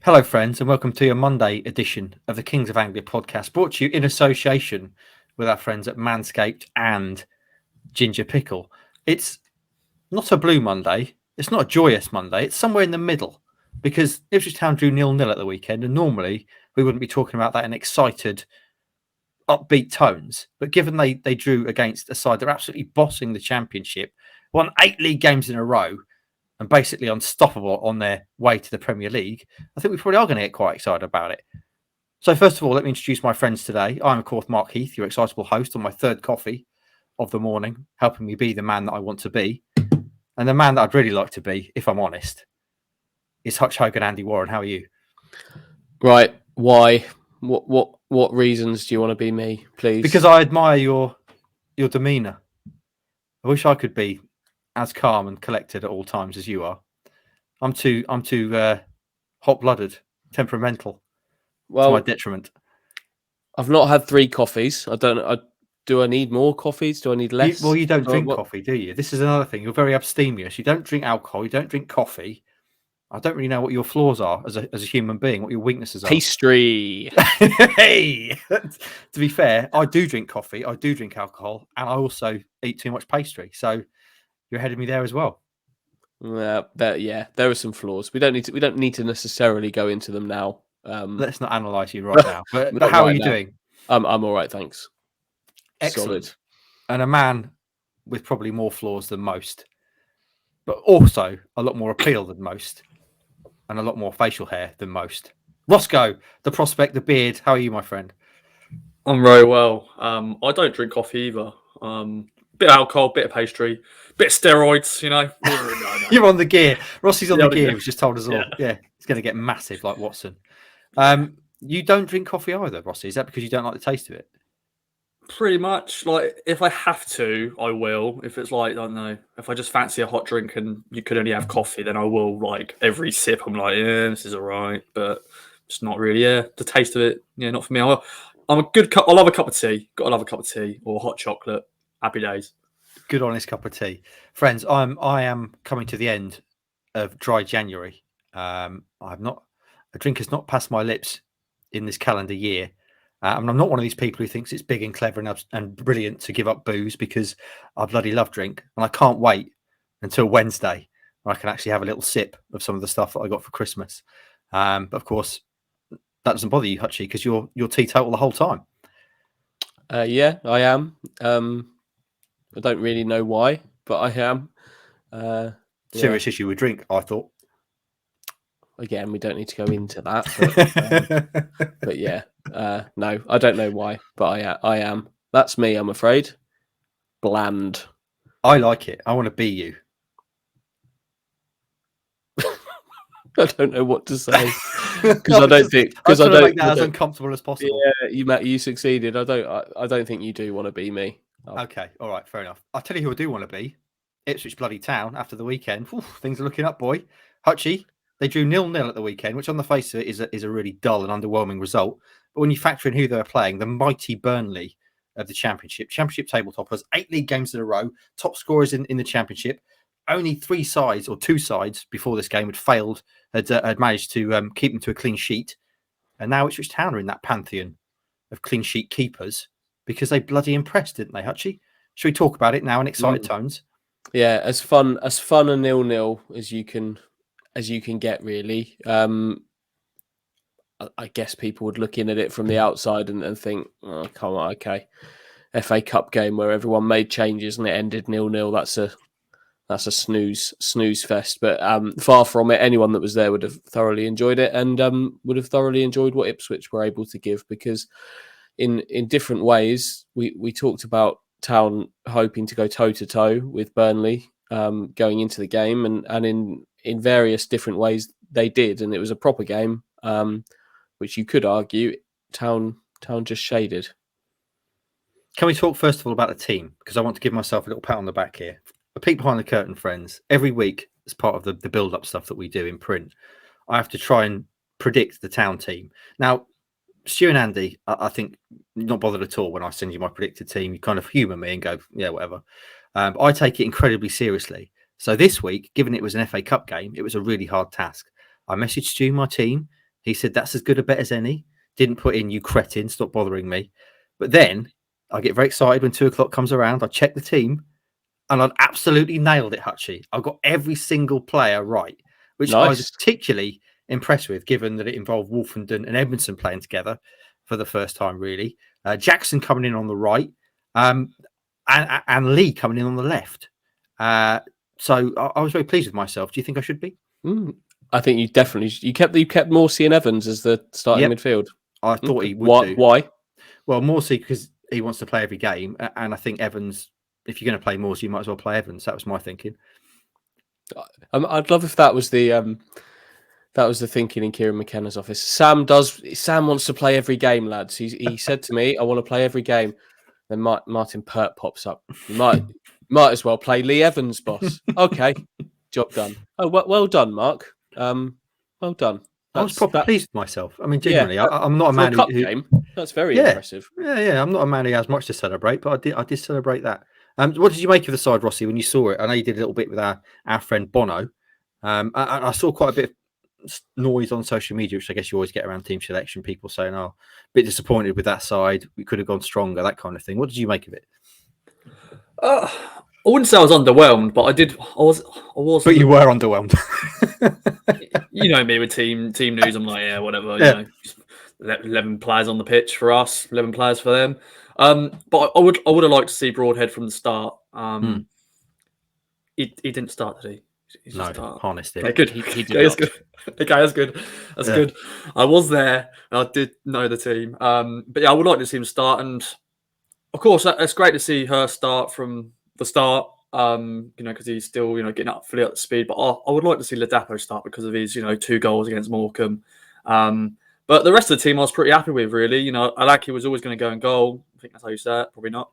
Hello, friends, and welcome to your Monday edition of the Kings of Anglia podcast, brought to you in association with our friends at Manscaped and Ginger Pickle. It's not a blue Monday. It's not a joyous Monday. It's somewhere in the middle because Ipswich Town drew 0-0 at the weekend, and normally we wouldn't be talking about that in excited, upbeat tones. But given they drew against a side that are absolutely bossing the Championship, won 8 league games in a row, and basically unstoppable on their way to the Premier League, I think we probably are going to get quite excited about it. So first of all, let me introduce my friends today. I'm, of course, Mark Heath, your excitable host on my third coffee of the morning, helping me be the man that I want to be. And the man that I'd really like to be, if I'm honest, is Hutch Hogan, Andy Warren. How are you? Right. Why? What reasons do you want to be me, please? Because I admire your demeanour. I wish I could be as calm and collected at all times as you are. I'm too hot-blooded, temperamental. Well, to my detriment. I've not had 3 coffees. Do I need more coffees? Do I need less? You don't drink coffee, do you? This is another thing. You're very abstemious. You don't drink alcohol. You don't drink coffee. I don't really know what your flaws are as a human being, what your weaknesses are. Pastry. Hey! To be fair, I do drink coffee. I do drink alcohol. And I also eat too much pastry. So you're ahead of me there as well. There are some flaws. We don't need to necessarily go into them now. Let's not analyse you right now. But how are you doing? I'm all right, thanks. Excellent. Solid. And a man with probably more flaws than most, but also a lot more appeal than most, and a lot more facial hair than most. Roscoe, the prospect, the beard. How are you, my friend? I'm very well. I don't drink coffee either. Bit of alcohol, bit of pastry, bit of steroids, you know. No. You're on the gear. Rossi's on the gear. He's just told us all. Yeah, he's going to get massive like Watson. You don't drink coffee either, Rossi. Is that because you don't like the taste of it? Pretty much. Like, if I have to, I will. If it's like, I don't know, if I just fancy a hot drink and you could only have coffee, then I will. Like, every sip, I'm like, yeah, this is all right. But it's not really, the taste of it, not for me. I'm a good cup. I love a cup of tea. Gotta love a cup of tea or hot chocolate. Happy days. Good honest cup of tea. Friends, I am coming to the end of dry January. A drink has not passed my lips in this calendar year. And I'm not one of these people who thinks it's big and clever and brilliant to give up booze, because I bloody love drink. And I can't wait until Wednesday when I can actually have a little sip of some of the stuff that I got for Christmas. But of course, that doesn't bother you, Hutchie, because you're teetotal the whole time. Yeah, I am. I don't really know why, but I am. Serious issue with drink, I thought. Again, we don't need to go into that. But yeah, no, I don't know why, but I am. That's me, I'm afraid. Bland. I like it. I want to be you. I don't know what to say because I don't make that as uncomfortable as possible. Yeah, you succeeded. I don't think you do want to be me. Okay, all right, fair enough. I'll tell you who I do want to be. Ipswich bloody Town after the weekend. Oof, things are looking up, boy. Hutchie, they drew 0-0 at the weekend, which on the face of it is a really dull and underwhelming result. But when you factor in who they were playing, the mighty Burnley of the Championship table toppers, 8 league games in a row, top scorers in the Championship. Only 2 sides before this game had managed to keep them to a clean sheet. And now Ipswich Town are in that pantheon of clean sheet keepers because they bloody impressed, didn't they, Hutchie? Should we talk about it now in excited tones? Yeah, as fun a 0-0 as you can get, really. I guess people would look in at it from the outside and think, oh, come on, okay. FA Cup game where everyone made changes and it ended 0-0. That's a snooze fest. But far from it. Anyone that was there would have thoroughly enjoyed it and would have thoroughly enjoyed what Ipswich were able to give, because in different ways, we talked about Town hoping to go toe-to-toe with Burnley going into the game, and in various different ways they did, and it was a proper game, which you could argue Town just shaded. Can we talk first of all about the team? Because I want to give myself a little pat on the back here. A peek behind the curtain, friends. Every week, as part of the build-up stuff that we do in print, I have to try and predict the Town team. Now, Stu and Andy, I think, not bothered at all when I send you my predicted team. You kind of humour me and go, yeah, whatever. I take it incredibly seriously. So this week, given it was an FA Cup game, it was a really hard task. I messaged Stu my team. He said, that's as good a bet as any. Didn't put in, you cretin, stop bothering me. But then I get very excited when 2 o'clock comes around. I check the team and I'd absolutely nailed it, Hutchie. I got every single player right, which I was particularly impressed with, given that it involved Wolfenden and Edmondson playing together for the first time, really. Jackson coming in on the right, and Lee coming in on the left. So I was very pleased with myself. Do you think I should be? I think you definitely you kept Morsey and Evans as the starting midfield. I thought he would. Why? Well, Morsey because he wants to play every game, and I think Evans. If you're going to play Morsey, you might as well play Evans. That was my thinking. I'd love if that was the thinking in Kieran McKenna's office. Sam wants to play every game, lads. He said to me, "I want to play every game." Then Martin Pert pops up. You might as well play Lee Evans, boss. Okay, job done. Oh, well done, Mark. Well done. I was probably pleased with myself. I mean, genuinely, I'm not a man who game. That's very impressive. Yeah. I'm not a man who has much to celebrate, but I did celebrate that. What did you make of the side, Rossi, when you saw it? I know you did a little bit with our friend Bono. I saw quite a bit of noise on social media, which I guess you always get around team selection. People saying, "Oh, a bit disappointed with that side. We could have gone stronger." That kind of thing. What did you make of it? I wouldn't say I was underwhelmed, but I was. But you were underwhelmed. You know me with team news. I'm like, yeah, whatever. Yeah. You know, 11 players on the pitch for us, 11 players for them. But I would have liked to see Broadhead from the start. He didn't start, did he? Harnessed it. Okay, good. He did that's good. Okay, that's good. That's good. I was there. I did know the team. But yeah, I would like to see him start. And of course, it's great to see her start from the start. Because he's still, getting up fully up to speed. But I would like to see Ladapo start because of his, 2 goals against Morecambe. But the rest of the team I was pretty happy with, really. Alaki was always going to go in goal. I think that's how you say it. Probably not.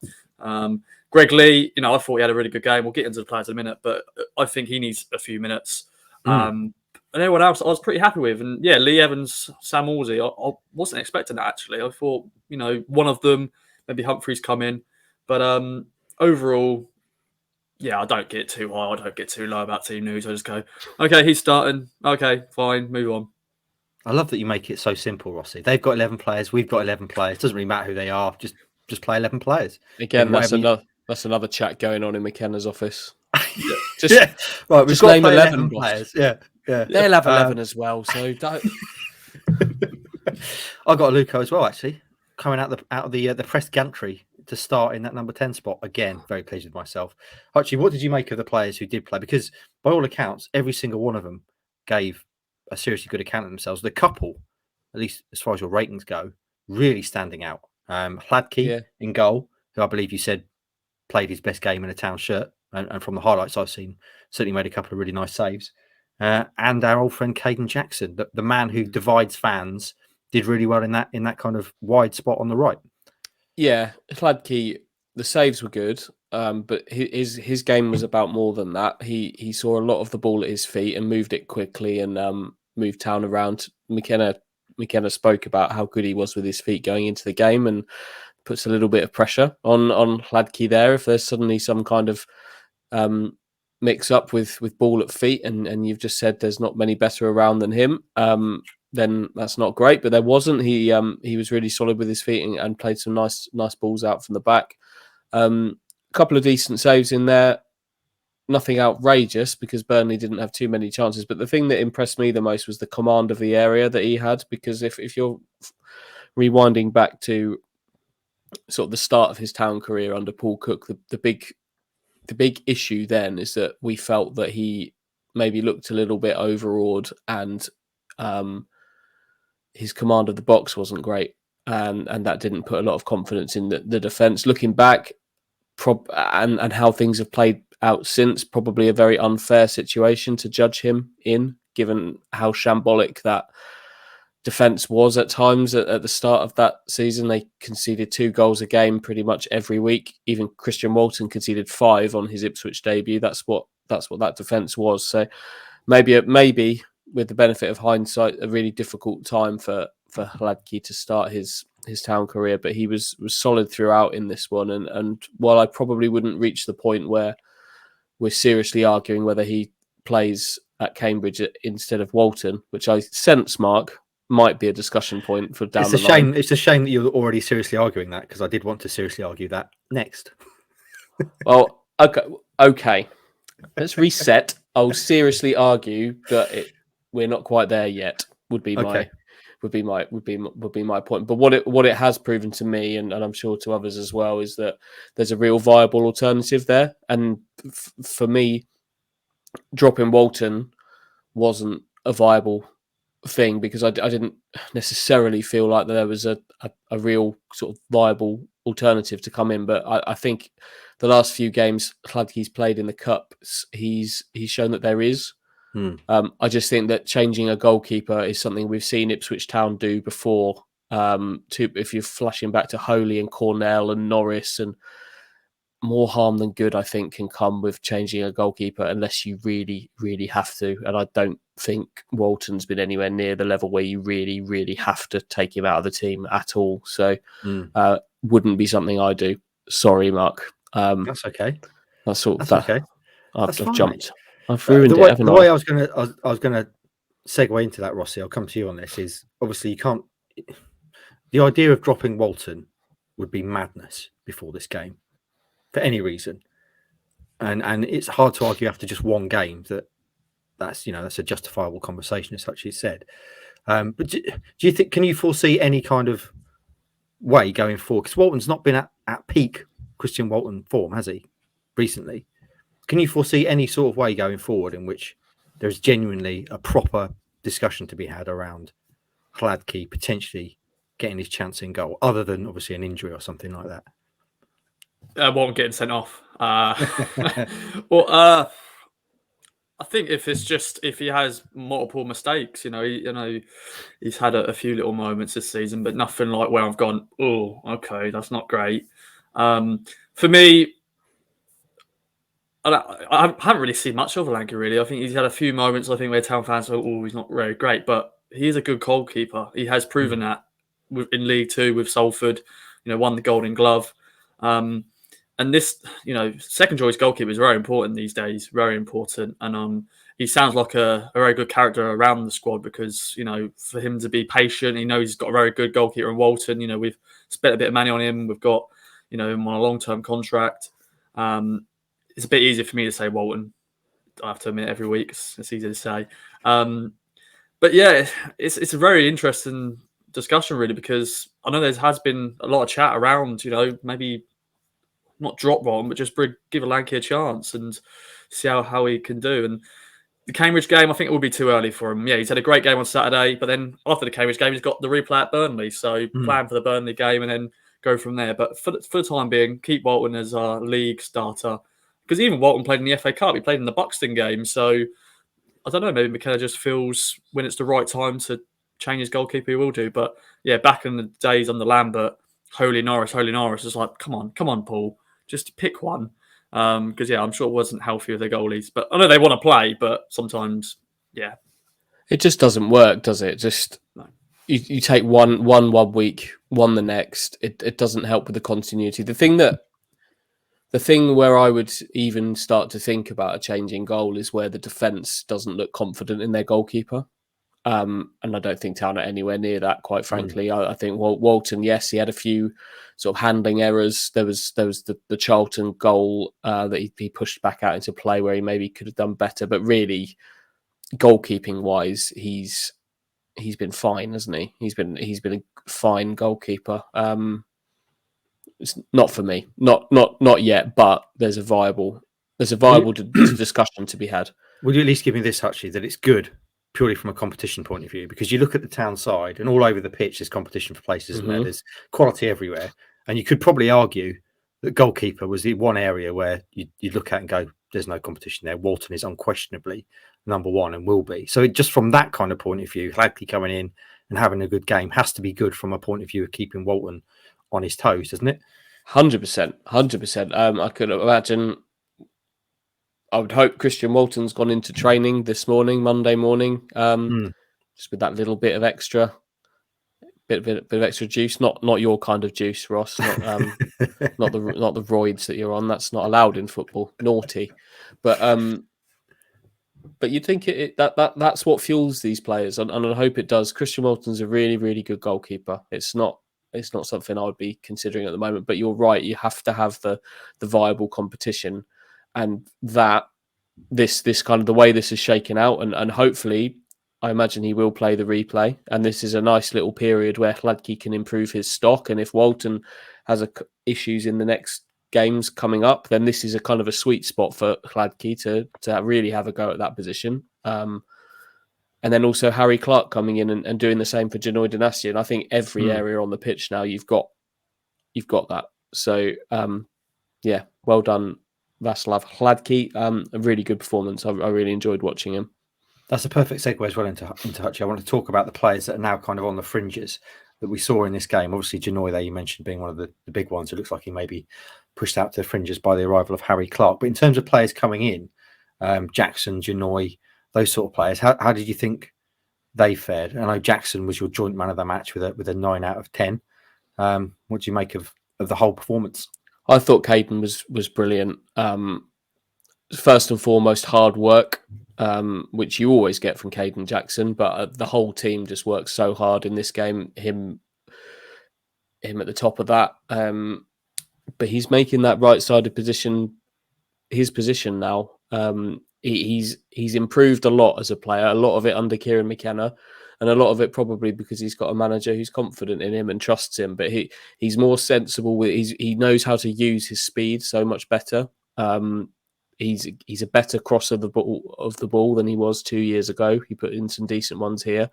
Greg Lee, I thought he had a really good game. We'll get into the players in a minute, but I think he needs a few minutes. And everyone else I was pretty happy with. And yeah, Lee Evans, Sam Morsey, I wasn't expecting that, actually. I thought, one of them, maybe Humphreys come in. But overall, yeah, I don't get too high. I don't get too low about team news. I just go, okay, he's starting. Okay, fine, move on. I love that you make it so simple, Rossi. They've got 11 players. We've got 11 players. Doesn't really matter who they are. Just play 11 players. Again, that's another chat going on in McKenna's office. Right. We've got name 11 players. Yeah. They'll have 11 as well. So don't. I got a Luco as well, actually, coming out of the press gantry to start in that number 10 spot. Again, very pleased with myself. Actually, what did you make of the players who did play? Because by all accounts, every single one of them gave a seriously good account of themselves. The couple, at least as far as your ratings go, really standing out. Hladky in goal, who I believe you said played his best game in a Town shirt, and from the highlights I've seen, certainly made a couple of really nice saves. And our old friend Caden Jackson, the man who divides fans, did really well in that kind of wide spot on the right. Yeah, Hladky, the saves were good, but his game was about more than that. He saw a lot of the ball at his feet and moved it quickly and moved Town around. McKenna spoke about how good he was with his feet going into the game and puts a little bit of pressure on Hladky there. If there's suddenly some kind of mix up with ball at feet and you've just said there's not many better around than him, then that's not great. But there wasn't. He was really solid with his feet and played some nice balls out from the back. A couple of decent saves in there. Nothing outrageous because Burnley didn't have too many chances. But the thing that impressed me the most was the command of the area that he had. Because if you're rewinding back to sort of the start of his Town career under Paul Cook, the big issue then is that we felt that he maybe looked a little bit overawed and his command of the box wasn't great. And that didn't put a lot of confidence in the defence. Looking back and how things have played out since, probably a very unfair situation to judge him in, given how shambolic that defence was at times at the start of that season. They conceded 2 goals a game pretty much every week. Even Christian Walton conceded 5 on his Ipswich debut. That's what that defence was. So maybe with the benefit of hindsight, a really difficult time for Hladky to start his Town career, but he was solid throughout in this one. And while I probably wouldn't reach the point where we're seriously arguing whether he plays at Cambridge instead of Walton, which I sense, Mark, might be a discussion point for down It's the a shame. line. It's a shame that you're already seriously arguing that, because I did want to seriously argue that next. Well, okay. Let's reset. I'll seriously argue that we're not quite there yet. Would be my point. But what it has proven to me, and I'm sure to others as well, is that there's a real viable alternative there. And for me, dropping Walton wasn't a viable thing, because I didn't necessarily feel like there was a real sort of viable alternative to come in. But I think the last few games he's played in the Cup, he's shown that there is. I just think that changing a goalkeeper is something we've seen Ipswich Town do before. If you're flashing back to Holy and Cornell and Norris, and more harm than good, I think, can come with changing a goalkeeper unless you really, really have to. And I don't think Walton's been anywhere near the level where you really, really have to take him out of the team at all. So wouldn't be something I do. Sorry, Mark. That's okay. That's okay. I've fine, jumped. Mate. I've ruined the way, it, haven't the I? way I was gonna segue into that, Rossi. I'll come to you on this. Is obviously you can't. The idea of dropping Walton would be madness before this game, for any reason, and it's hard to argue after just one game that's a justifiable conversation, as such as said. But do you think, can you foresee any kind of way going forward? Because Walton's not been at peak Christian Walton form, has he, recently? Can you foresee any sort of way going forward in which there's genuinely a proper discussion to be had around Hladky potentially getting his chance in goal, other than obviously an injury or something like that? Walton getting sent off. I think if he has multiple mistakes, he's had a few little moments this season, but nothing like where I've gone, oh, okay, that's not great. For me, I haven't really seen much of Hladky, really. I think he's had a few moments, I think, where Town fans go, oh, he's not very great, but he is a good goalkeeper. He has proven that in League Two with Salford, won the Golden Glove. And this, second choice goalkeeper is very important these days, very important. And he sounds like a very good character around the squad, because, for him to be patient, he knows he's got a very good goalkeeper in Walton. We've spent a bit of money on him. We've got, him on a long-term contract. It's a bit easier for me to say Walton. I have to admit, every week it's easy to say. But yeah, it's a very interesting discussion, really, because I know there has been a lot of chat around, maybe not drop Walton, but just give Hladky a chance and see how he can do. And the Cambridge game, I think it will be too early for him. Yeah, he's had a great game on Saturday, but then after the Cambridge game, he's got the replay at Burnley. So plan for the Burnley game and then go from there. But for the time being, keep Walton as our league starter. Because even Walton played in the FA Cup. He played in the Buxton game. So, I don't know, maybe McKenna just feels when it's the right time to change his goalkeeper, he will do. But, yeah, back in the days under Lambert, Holy Norris is like, come on, Paul, just pick one. Because, yeah, I'm sure it wasn't healthy with their goalies. But I know they want to play, but sometimes, yeah. It just doesn't work, does it? Just no. You take one week, one the next. It doesn't help with the continuity. The thing where I would even start to think about a change in goal is where the defence doesn't look confident in their goalkeeper. And I don't think Town are anywhere near that, quite frankly. I think Walton, yes, he had a few sort of handling errors. There was the Charlton goal that he pushed back out into play where he maybe could have done better. But really, goalkeeping wise, he's been fine, hasn't he? He's been a fine goalkeeper. It's not for me, not yet. But there's a viable discussion to be had. Will you at least give me this, Hutchie, that it's good purely from a competition point of view? Because you look at the Town side, and all over the pitch, there's competition for places, isn't there? There's quality everywhere, and you could probably argue that goalkeeper was the one area where you look at and go, "There's no competition there." Walton is unquestionably number one and will be. So just from that kind of point of view, Hladky coming in and having a good game has to be good from a point of view of keeping Walton on his toes, doesn't it? 100%. I could imagine. I would hope Christian Walton's gone into training this morning, Monday morning, just with that little bit of extra, bit of extra juice. Not your kind of juice, Ross. Not the roids that you're on. That's not allowed in football. Naughty. But But you'd think that's what fuels these players, and I hope it does. Christian Walton's a really, really good goalkeeper. It's not something I would be considering at the moment. But you're right; you have to have the viable competition, and that this kind of the way this is shaken out, and hopefully, I imagine he will play the replay. And this is a nice little period where Hladky can improve his stock. And if Walton has issues in the next games coming up, then this is a kind of a sweet spot for Hladky to really have a go at that position. And then also Harry Clark coming in and doing the same for Janoi Dynasty. And I think every area on the pitch now you've got that. So well done, Václav Hladky. A really good performance. I really enjoyed watching him. That's a perfect segue as well into Hutchie. I want to talk about the players that are now kind of on the fringes that we saw in this game. Obviously, Janoi there you mentioned being one of the big ones. It looks like he may be pushed out to the fringes by the arrival of Harry Clark. But in terms of players coming in, Jackson, Janoi, those sort of players, how did you think they fared? I know Jackson was your joint man of the match with a 9 out of 10. What do you make of the whole performance? I thought Caden was brilliant. First and foremost, hard work, which you always get from Caden Jackson, but the whole team just works so hard in this game. Him at the top of that. But he's making that right-sided position his position now. He's improved a lot as a player, a lot of it under Kieran McKenna, and a lot of it probably because he's got a manager who's confident in him and trusts him. But he's more sensible. He knows how to use his speed so much better. He's a better crosser of the ball than he was 2 years ago. He put in some decent ones here.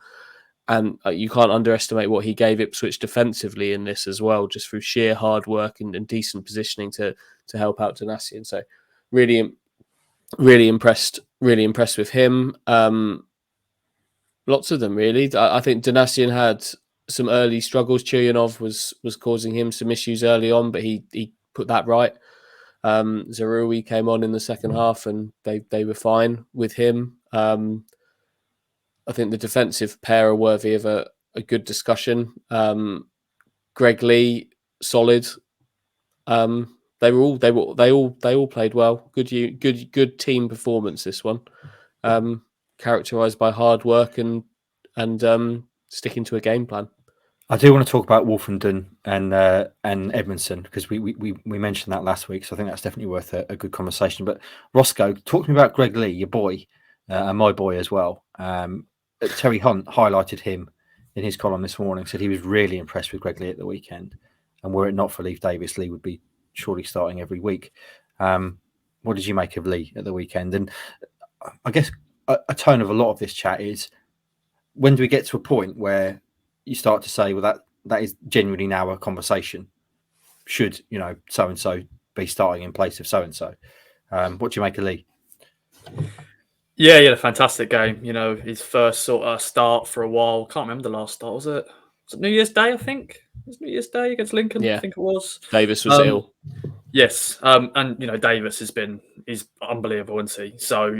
And you can't underestimate what he gave Ipswich defensively in this as well, just through sheer hard work and decent positioning to help out Dynasty. So really impressed with him. Lots of them, really. I think Dynasty had some early struggles. Chuyanov was causing him some issues early on, but he put that right. Zarui came on in the second half and they were fine with him. I think the defensive pair are worthy of a good discussion. Greg Lee, solid. They all played well. Good team performance. This one, characterised by hard work and sticking to a game plan. I do want to talk about Wolfenden and Edmondson because we mentioned that last week, so I think that's definitely worth a good conversation. But Roscoe, talk to me about Greg Lee, your boy, and my boy as well. Terry Hunt highlighted him in his column this morning, said he was really impressed with Greg Lee at the weekend, and were it not for Leif Davis, Lee would be surely starting every week. What did you make of Lee at the weekend? And I guess a tone of a lot of this chat is, when do we get to a point where you start to say, well, that is genuinely now a conversation? Should, so-and-so be starting in place of so-and-so? What do you make of Lee? Yeah, he had a fantastic game. His first sort of start for a while. Can't remember the last start. Was it New Year's Day, I think? It was New Year's Day against Lincoln, yeah. I think it was. Davis was ill. Yes. And Davis he's unbelievable, isn't he? So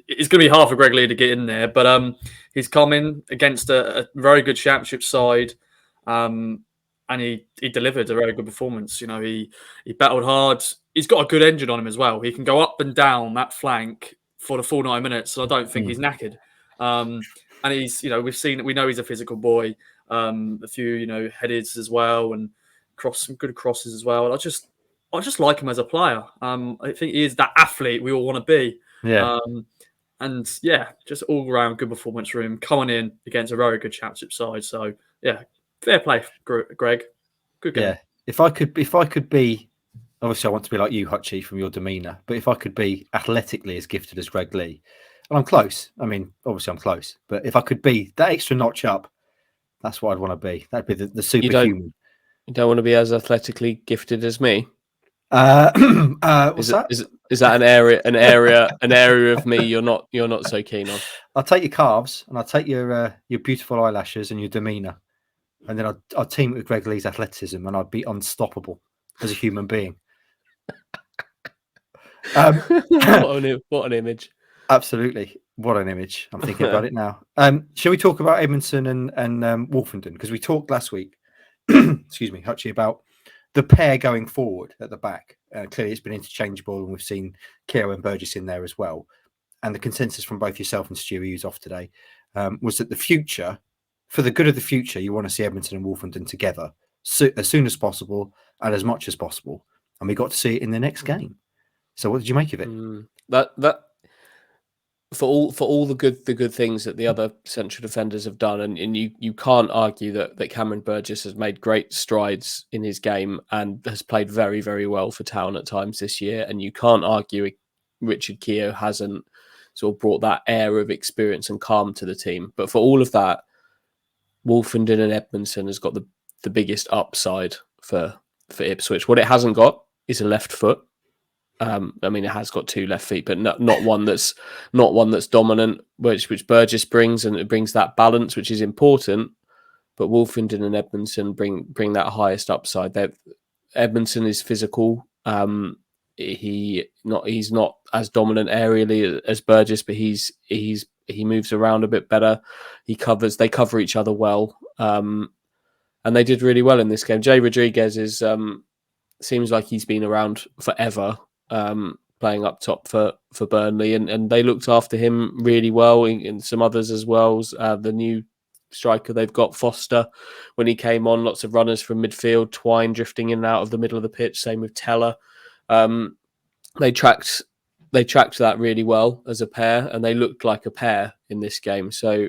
it's going to be hard for Greg Lee to get in there. But he's come in against a very good championship side. And he delivered a very good performance. He battled hard. He's got a good engine on him as well. He can go up and down that flank for the full 9 minutes, so I don't think he's knackered. And he's, we know he's a physical boy. A few, headers as well, and some good crosses as well. And I just like him as a player. I think he is that athlete we all want to be. Yeah. Just all around good performance for him coming in against a very good championship side. So yeah, fair play, Greg. Good game. Yeah. If I could be. Obviously, I want to be like you, Hutchie, from your demeanour. But if I could be athletically as gifted as Greg Lee, and I'm close. I mean, obviously, I'm close. But if I could be that extra notch up, that's what I'd want to be. That'd be the superhuman. You don't want to be as athletically gifted as me? What's that? Is that an area of me you're not so keen on? I'll take your calves and I'll take your beautiful eyelashes and your demeanour, and then I'll team it with Greg Lee's athleticism, and I'd be unstoppable as a human being. What an image! Absolutely, what an image! I'm thinking about it now. Shall we talk about Edmondson and Wolfenden? Because we talked last week, excuse me, Hutchie, about the pair going forward at the back. Clearly, it's been interchangeable, and we've seen Keogh and Burgess in there as well. and the consensus from both yourself and Stewie, who's off today, was that the future, for the good of the future, you want to see Edmonton and Wolverhampton together as soon as possible and as much as possible. And we got to see it in the next game. So what did you make of it? That for all the good things that the other central defenders have done, and you can't argue that Cameron Burgess has made great strides in his game and has played very, very well for Town at times this year, and you can't argue Richard Keogh hasn't sort of brought that air of experience and calm to the team. But for all of that, Wolfenden and Edmondson has got the biggest upside for Ipswich. What it hasn't got is a left foot. I mean, it has got 2 left feet, but not one that's dominant, which Burgess brings, and it brings that balance, which is important. But Wolfenden and Edmondson bring that highest upside. Edmondson is physical. He's not as dominant aerially as Burgess, but he moves around a bit better. They cover each other well, and they did really well in this game. Jay Rodriguez seems like he's been around forever. Playing up top for Burnley, and they looked after him really well, and some others as well. The new striker they've got, Foster, when he came on, lots of runners from midfield, Twine drifting in and out of the middle of the pitch, same with Teller. They tracked that really well as a pair, and they looked like a pair in this game. So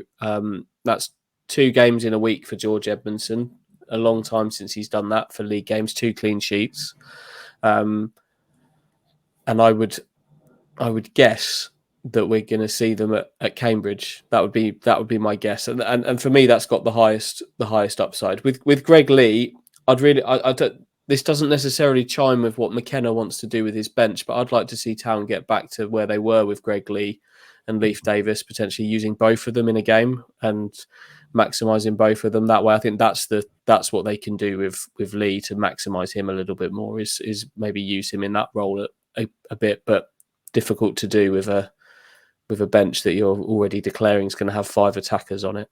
that's 2 games in a week for George Edmondson, a long time since he's done that for league games, 2 clean sheets. And I would guess that we're going to see them at Cambridge. That would be my guess. And for me, that's got the highest upside. With Greg Lee, this doesn't necessarily chime with what McKenna wants to do with his bench, but I'd like to see Town get back to where they were with Greg Lee and Leif Davis, potentially using both of them in a game and maximising both of them that way. I think that's what they can do with Lee to maximise him a little bit more, is maybe use him in that role a bit, but difficult to do with a bench that you're already declaring is going to have 5 attackers on it.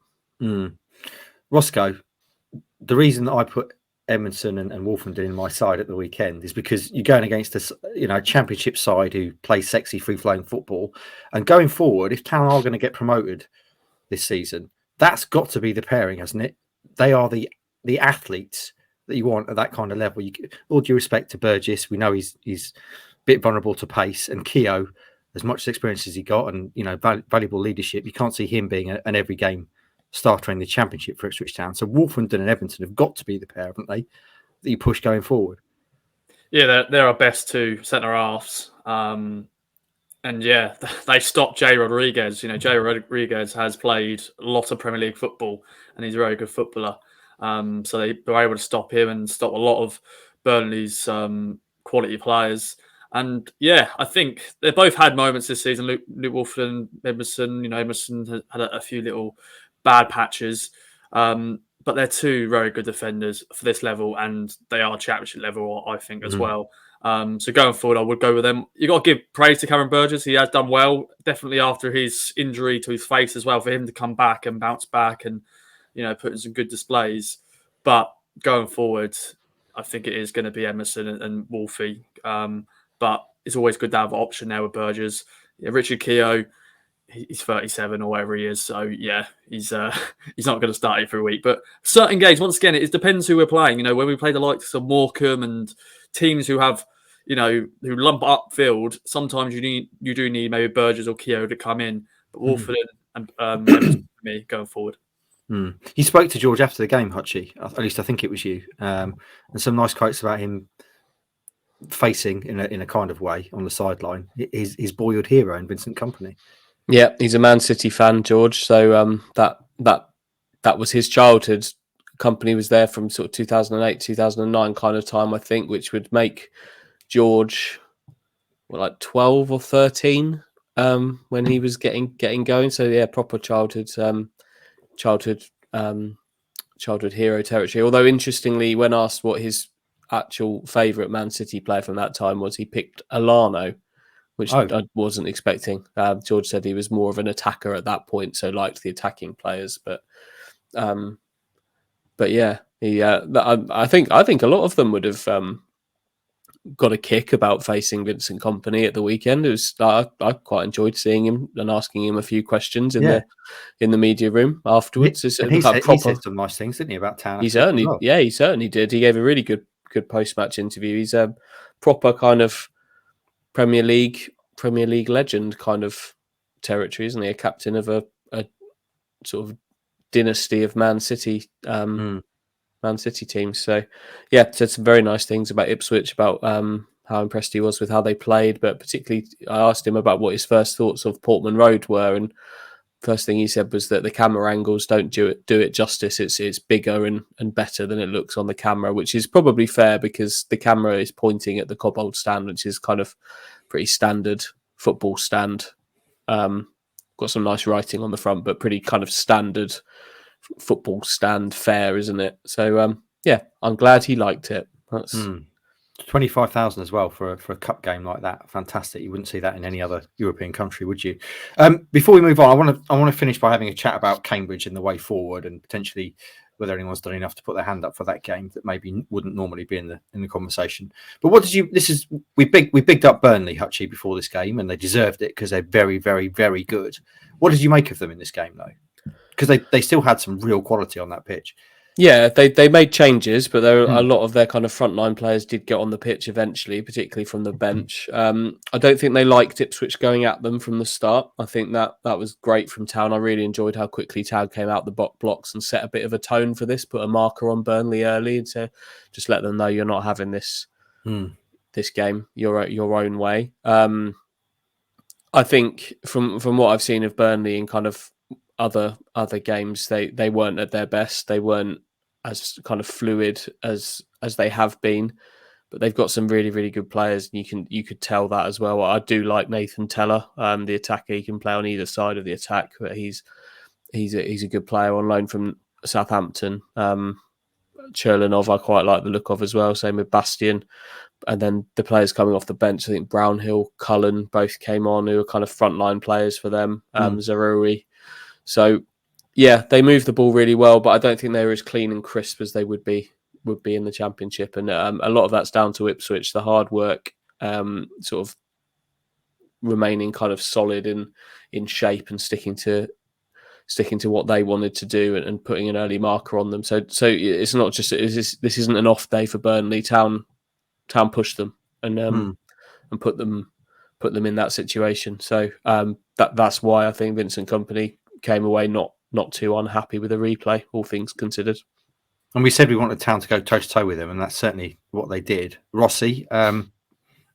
Roscoe, the reason that I put Edmondson and Wolfenden in my side at the weekend is because you're going against a championship side who play sexy, free-flowing football, and going forward, if Town are going to get promoted this season, that's got to be the pairing, hasn't it? They are the athletes that you want at that kind of level. All due respect to Burgess, we know he's bit vulnerable to pace, and Keogh, as much experience as he got, and valuable leadership, you can't see him being an every game starter in the championship for Ipswich Town. So Wolfenden and Edmonton have got to be the pair, haven't they, that you push going forward? Yeah, they're our best 2 centre halves, and yeah, they stopped Jay Rodriguez. Jay Rodriguez has played a lot of Premier League football, and he's a very good footballer. So they were able to stop him and stop a lot of Burnley's quality players. And yeah, I think they both had moments this season. Luke Wolfenden, Edmondson. Edmondson had a few little bad patches, but they're 2 very good defenders for this level, and they are championship level, I think, as well. So going forward, I would go with them. You got to give praise to Cameron Burgess. He has done well, definitely after his injury to his face as well, for him to come back and bounce back and put in some good displays. But going forward, I think it is going to be Emerson and Wolfie. But it's always good to have an option there with Burgess. Yeah, Richard Keogh, he's 37 or whatever he is. So yeah, he's not going to start every week. But certain games, once again, it depends who we're playing. When we play the likes of Morecambe and teams who have, who lump upfield, sometimes you do need maybe Burgess or Keogh to come in. But Wolford and Emerson for me going forward. You spoke to George after the game, Hutchie. At least I think it was you. And some nice quotes about him facing in a kind of way on the sideline his boyhood hero in Vincent Kompany. Yeah, he's a Man City fan, George. So that was his childhood. Kompany was there from sort of 2008, 2009 kind of time, I think, which would make George like 12 or 13 when he was getting going. So yeah, proper childhood hero territory. Although interestingly, when asked what his actual favourite Man City player from that time was, he picked Alano, which I wasn't expecting. George said he was more of an attacker at that point, so liked the attacking players. But yeah, he. I think a lot of them would have got a kick about facing Vincent Kompany at the weekend. It was I quite enjoyed seeing him and asking him a few questions in the media room afterwards. He said some nice things, didn't he, about Town? He certainly did. He gave a really good post-match interview. He's a proper kind of Premier League legend kind of territory, isn't he? A captain of a sort of dynasty of Man City teams. So said some very nice things about Ipswich, about how impressed he was with how they played, but particularly I asked him about what his first thoughts of Portman Road were, and first thing he said was that the camera angles don't do it justice. It's bigger and better than it looks on the camera, which is probably fair because the camera is pointing at the Cobbold stand, which is kind of pretty standard football stand. Got some nice writing on the front, but pretty kind of standard football stand fare, isn't it? So I'm glad he liked it. That's 25,000 as well for a cup game like that. Fantastic. You wouldn't see that in any other European country, would you? Before we move on, I want to finish by having a chat about Cambridge and the way forward, and potentially whether anyone's done enough to put their hand up for that game that maybe wouldn't normally be in the conversation. But what did you? We bigged up Burnley, Hutchie, before this game, and they deserved it because they're very, very, very good. What did you make of them in this game, though? Because they still had some real quality on that pitch. Yeah, they made changes, but there a lot of their kind of frontline players did get on the pitch eventually, particularly from the bench. I don't think they liked Ipswich going at them from the start. I think that was great from Town. I really enjoyed how quickly Town came out the blocks and set a bit of a tone for this, put a marker on Burnley early and say, just let them know you're not having this game your own way. I think from what I've seen of Burnley in kind of other games, they weren't at their best. They weren't as kind of fluid as they have been, but they've got some really, really good players, and you could tell that as well. I do like Nathan Teller, the attacker. He can play on either side of the attack, but he's a good player on loan from Southampton. Cherlanov, I quite like the look of as well. Same with Bastian. And then the players coming off the bench, I think Brownhill, Cullen both came on, who are kind of frontline players for them. Zarouri. So, yeah, they moved the ball really well, but I don't think they were as clean and crisp as they would be in the Championship. And a lot of that's down to Ipswich, the hard work, sort of remaining kind of solid in shape and sticking to what they wanted to do and putting an early marker on them. So it's not just this isn't an off day for Burnley. Town pushed them and put them in that situation. So that's why I think Vincent Kompany came away not too unhappy with the replay, all things considered. And we said we wanted Town to go toe-to-toe with them, and that's certainly what they did. Rossi,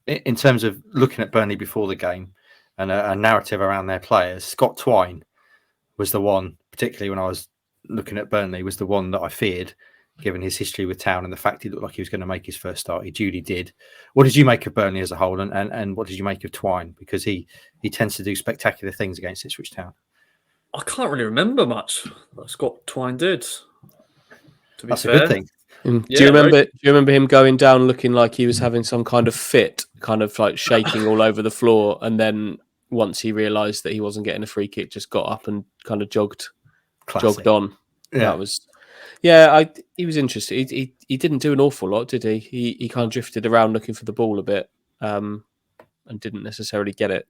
in terms of looking at Burnley before the game and a narrative around their players, Scott Twine was the one, particularly when I was looking at Burnley, was the one that I feared, given his history with Town and the fact he looked like he was going to make his first start. He duly did. What did you make of Burnley as a whole, and what did you make of Twine? Because he tends to do spectacular things against Ipswich Town. I can't really remember much that Scott Twine did. That's fair. A good thing. Do you remember him going down looking like he was having some kind of fit, kind of like shaking all over the floor, and then once he realised that he wasn't getting a free kick, just got up and kind of jogged on. Yeah. That was, he was interested. He didn't do an awful lot, did he? He kind of drifted around looking for the ball a bit, and didn't necessarily get it.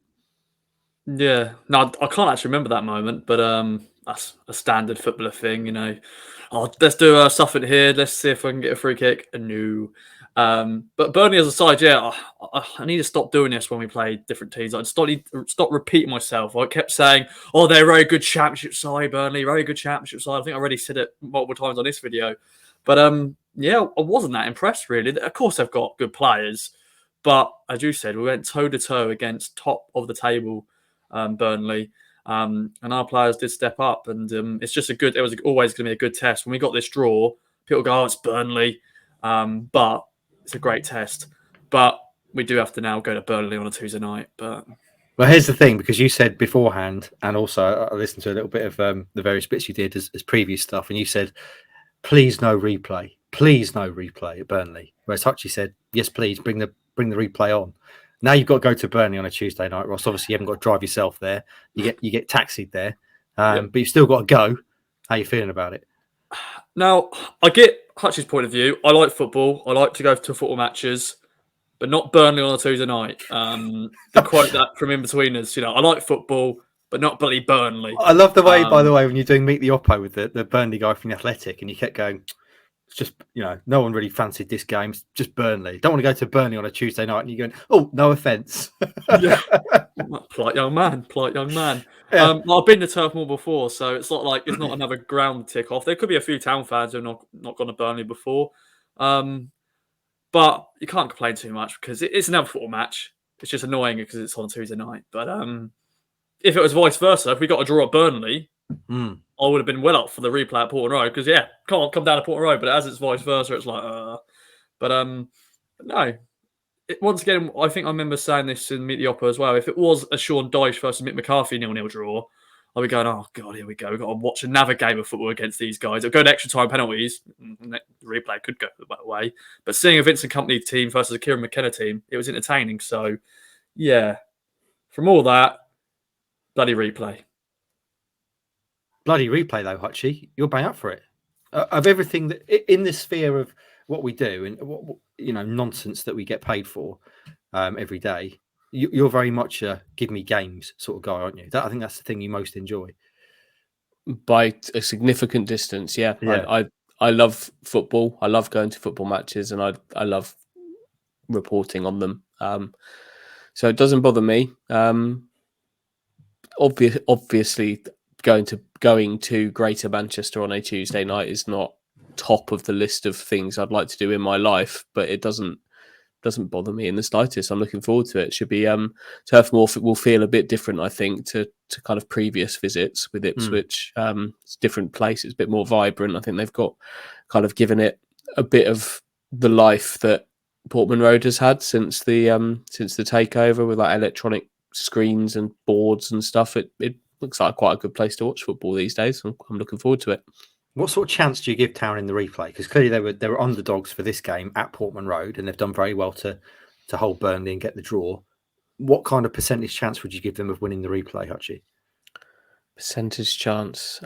Yeah, no, I can't actually remember that moment, but that's a standard footballer thing, you know. Oh, let's do something here. Let's see if I can get a free kick. No. But Burnley as a side, I need to stop doing this when we play different teams. I just stop repeating myself. I kept saying, "Oh, they're a very good Championship side, Burnley, very good Championship side." I think I already said it multiple times on this video, but I wasn't that impressed really. Of course, they've got good players, but as you said, we went toe to toe against top of the table. Burnley, and our players did step up, and it's just it was always going to be a good test. When we got this draw, people go, "Oh, it's Burnley," but it's a great test. But we do have to now go to Burnley on a Tuesday night. But well, here's the thing, because you said beforehand, and also I listened to a little bit of the various bits you did as previous stuff, and you said, "Please no replay, at Burnley." Whereas Hutchie said, "Yes, please bring the replay on." Now you've got to go to Burnley on a Tuesday night, Ross. Obviously, you haven't got to drive yourself there. You get taxied there, but you've still got to go. How are you feeling about it? Now, I get Hutch's point of view. I like football. I like to go to football matches, but not Burnley on a Tuesday night. To quote that from in between us, I like football, but not bloody Burnley. I love the way, by the way, when you're doing Meet the Oppo with the Burnley guy from the Athletic, and you kept going, it's just, no one really fancied this game. It's just Burnley. Don't want to go to Burnley on a Tuesday night, and you're going, oh, no offence. Yeah, polite young man. Yeah. I've been to Turf Moor before, so it's not like it's not another ground tick off. There could be a few Town fans who have not gone to Burnley before, but you can't complain too much because it's another football match. It's just annoying because it's on a Tuesday night. But if it was vice versa, if we got a draw at Burnley, I would have been well up for the replay at Portman Road because can't come down to Portman Road. But as it's vice versa, it's like, no. Once again, I think I remember saying this in Meet the Opera as well. If it was a Sean Dyche versus Mick McCarthy 0-0 draw, I'd be going, oh God, here we go. We've got to watch another game of football against these guys. It'll go to extra time penalties. The replay could go that way. But seeing a Vincent Kompany team versus a Kieran McKenna team, it was entertaining. So, yeah, from all that, bloody replay. Bloody replay, though, Hutchie. You're bang up for it. Of everything that in the sphere of what we do and what nonsense that we get paid for every day, you're very much a give me games sort of guy, aren't you? I think that's the thing you most enjoy. By a significant distance, yeah. I love football. I love going to football matches, and I love reporting on them. So it doesn't bother me. Obviously, going to Greater Manchester on a Tuesday night is not top of the list of things I'd like to do in my life, but it doesn't bother me in the slightest. I'm looking forward to it. It should be Turf Moor will feel a bit different, I think, to kind of previous visits with Ipswich. It's a different place. It's a bit more vibrant. I think they've got kind of given it a bit of the life that Portman Road has had since the takeover with like electronic screens and boards and stuff. It looks like quite a good place to watch football these days. I'm looking forward to it. What sort of chance do you give Town in the replay? Because clearly they were underdogs for this game at Portman Road, and they've done very well to hold Burnley and get the draw. What kind of percentage chance would you give them of winning the replay, Hutchie? Percentage chance,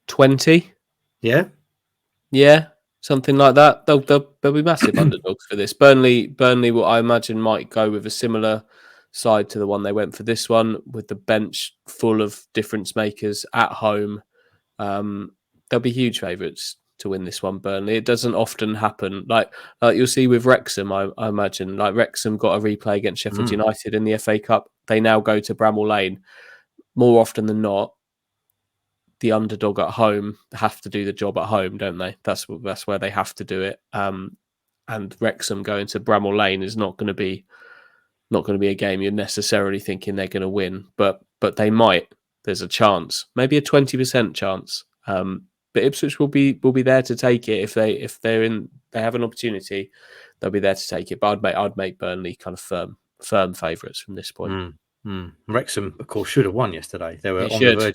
20. Yeah, something like that. They'll be massive underdogs for this. Burnley, what I imagine might go with a similar side to the one they went for this one, with the bench full of difference makers at home. They'll be huge favourites to win this one, Burnley. It doesn't often happen. Like you'll see with Wrexham, I imagine. Like Wrexham got a replay against Sheffield United in the FA Cup. They now go to Bramall Lane. More often than not, the underdog at home have to do the job at home, don't they? That's where they have to do it. And Wrexham going to Bramall Lane is not going to be a game you're necessarily thinking they're going to win, but they might. There's a chance, maybe a 20% chance. But Ipswich will be there to take it if they have an opportunity. They'll be there to take it. But I'd make Burnley kind of firm favourites from this point. Wrexham, of course, should have won yesterday. They were on the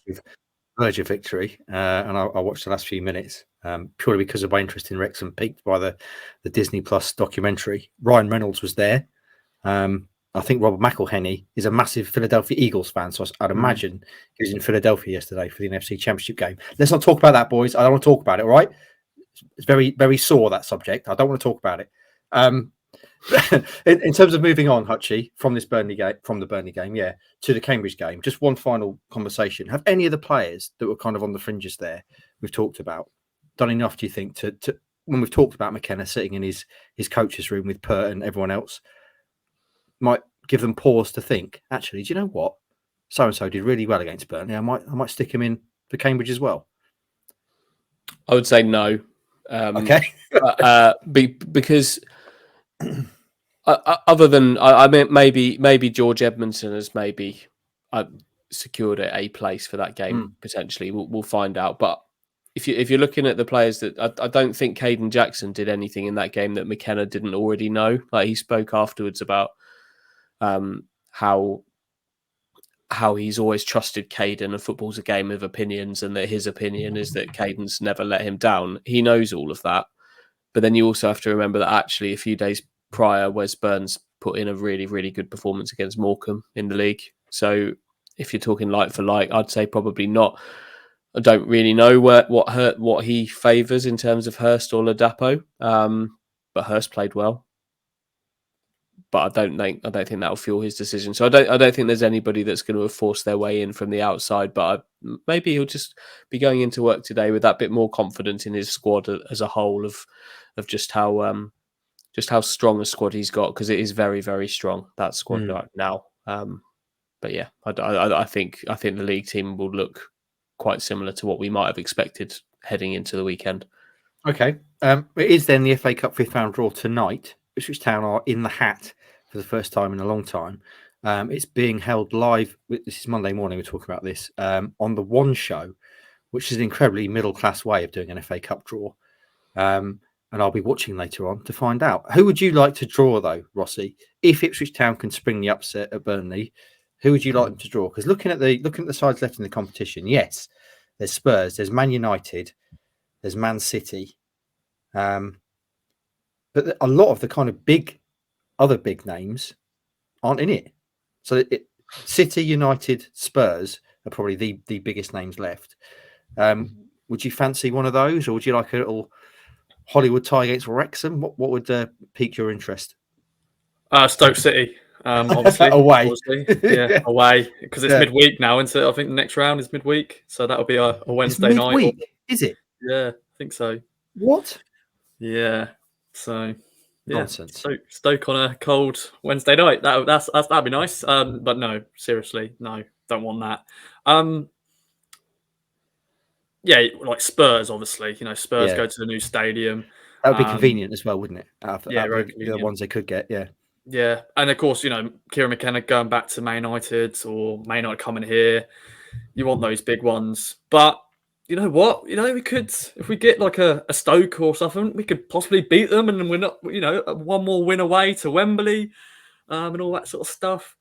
verge of victory, and I watched the last few minutes purely because of my interest in Wrexham, piqued by the Disney Plus documentary. Ryan Reynolds was there. I think Robert McElhenney is a massive Philadelphia Eagles fan, so I'd imagine he was in Philadelphia yesterday for the NFC Championship game. Let's not talk about that, boys. I don't want to talk about it, all right? It's very, very sore, that subject. I don't want to talk about it. In terms of moving on, Hutchie, from the Burnley game, to the Cambridge game, just one final conversation. Have any of the players that were kind of on the fringes there we've talked about done enough, do you think, to when we've talked about McKenna sitting in his coach's room with Pert and everyone else, might give them pause to think, actually, do you know what? So-and-so did really well against Burnley. I might stick him in for Cambridge as well. I would say no. Okay. Because other than, I mean, maybe George Edmondson has maybe secured a place for that game, potentially. We'll find out. But if you're looking at the players that I don't think Caden Jackson did anything in that game that McKenna didn't already know. Like he spoke afterwards about how he's always trusted Caden, and football's a game of opinions, and that his opinion is that Caden's never let him down. He knows all of that. But then you also have to remember that actually a few days prior, Wes Burns put in a really, really good performance against Morecambe in the league. So if you're talking like for like, I'd say probably not. I don't really know what he favours in terms of Hurst or Ladapo, but Hurst played well. but I don't think that'll fuel his decision. So I don't think there's anybody that's going to have forced their way in from the outside. But maybe he'll just be going into work today with that bit more confidence in his squad as a whole of just how strong a squad he's got, because it is very, very strong, that squad right now. But yeah, I think the league team will look quite similar to what we might have expected heading into the weekend. Okay. It is then the FA Cup fifth round draw tonight. Ipswich Town are in the hat for the first time in a long time. It's being held live. This is Monday morning. We're talking about this on the One Show, which is an incredibly middle class way of doing an FA Cup draw. And I'll be watching later on to find out. Who would you like to draw, though, Rossi? If Ipswich Town can spring the upset at Burnley, who would you like them to draw? Because looking at the sides left in the competition, yes, there's Spurs, there's Man United, there's Man City, but a lot of the kind of other big names aren't in it. So City, United, Spurs are probably the biggest names left. Would you fancy one of those, or would you like a little Hollywood tie against Wrexham? What would pique your interest? Stoke City, obviously. Away. Yeah, away. Because it's midweek now, isn't it? I think the next round is midweek. So that'll be a Wednesday night. Midweek, is it? Yeah, I think so. What? Yeah. So, yeah. Nonsense. Stoke on a cold Wednesday night. That'd be nice. But no, seriously, no, don't want that. Yeah, like Spurs, obviously. Spurs go to the new stadium. That would be convenient as well, wouldn't it? Very convenient. The ones they could get, yeah. Yeah, and of course, Kieran McKenna going back to Man United, or Man United coming here. You want those big ones. But you know what? We could, if we get like a Stoke or something, we could possibly beat them, and then we're not, one more win away to Wembley, and all that sort of stuff.